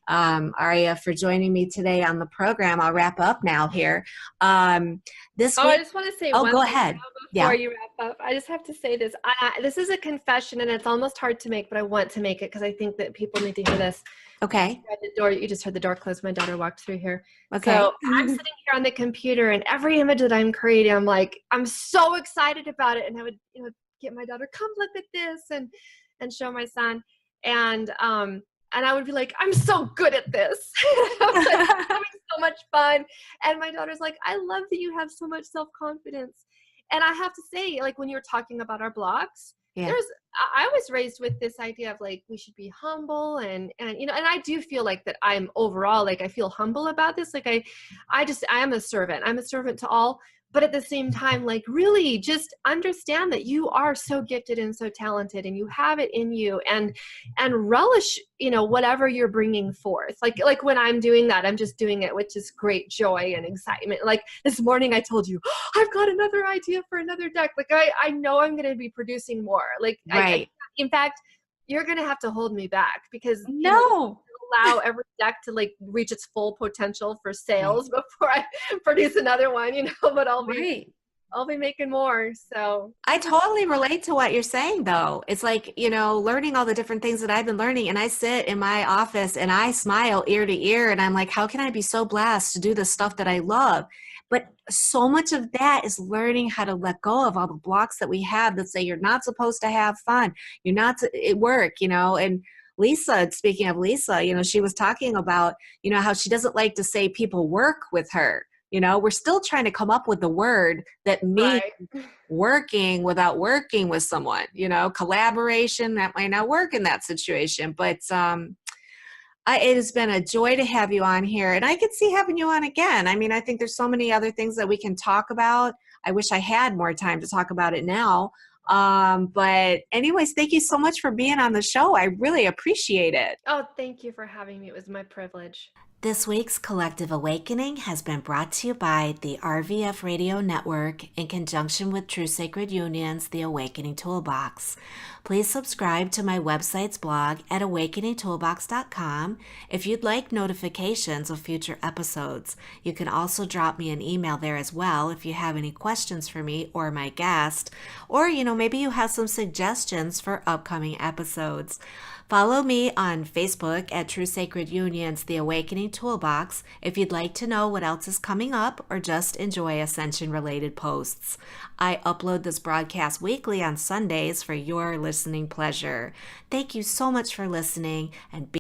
Aria, for joining me today on the program. I'll wrap up now here. This Oh, I week, just want to say oh, one go thing ahead. before Yeah. you wrap up. I just have to say this. This is a confession, and it's almost hard to make, but I want to make it because I think that people need to hear this. Okay. The door, you just heard the door close. My daughter walked through here. Okay. So I'm sitting here on the computer, and every image that I'm creating, I'm like, I'm so excited about it. And I would, get my daughter, come look at this, and show my son. And I would be like, I'm so good at this. I'm like, having so much fun. And my daughter's like, I love that you have so much self-confidence. And I have to say, like, when you were talking about our blocks, Yeah. I was raised with this idea of like, we should be humble, and and I do feel like that I'm overall, like, I feel humble about this. Like I am a servant. I'm a servant to all, but at the same time, like, really just understand that you are so gifted and so talented, and you have it in you, and relish, whatever you're bringing forth. Like when I'm doing that, I'm just doing it with just great joy and excitement. Like this morning I told you, oh, I've got another idea for another deck. Like I know I'm going to be producing more. Like Right. in fact, you're going to have to hold me back, because No. allow every deck to like reach its full potential for Right. sales before I produce another one, but Right. I'll be making more. So I totally relate to what you're saying, though. It's like, learning all the different things that I've been learning. And I sit in my office and I smile ear to ear. And I'm like, how can I be so blessed to do the stuff that I love? But so much of that is learning how to let go of all the blocks that we have that say you're not supposed to have fun. You're not to at work, And Lisa, speaking of Lisa, she was talking about, how she doesn't like to say people work with her. We're still trying to come up with the word that means right. working without working with someone, collaboration that might not work in that situation. But it has been a joy to have you on here, and I could see having you on again. I mean, I think there's so many other things that we can talk about. I wish I had more time to talk about it now. But anyways, thank you so much for being on the show. I really appreciate it. Oh, thank you for having me. It was my privilege. This week's Collective Awakening has been brought to you by the RVF Radio Network in conjunction with True Sacred Union's The Awakening Toolbox. Please subscribe to my website's blog at awakeningtoolbox.com if you'd like notifications of future episodes. You can also drop me an email there as well if you have any questions for me or my guest, or maybe you have some suggestions for upcoming episodes. Follow me on Facebook at True Sacred Union's The Awakening Toolbox if you'd like to know what else is coming up or just enjoy Ascension-related posts. I upload this broadcast weekly on Sundays for your listening pleasure. Thank you so much for listening, and be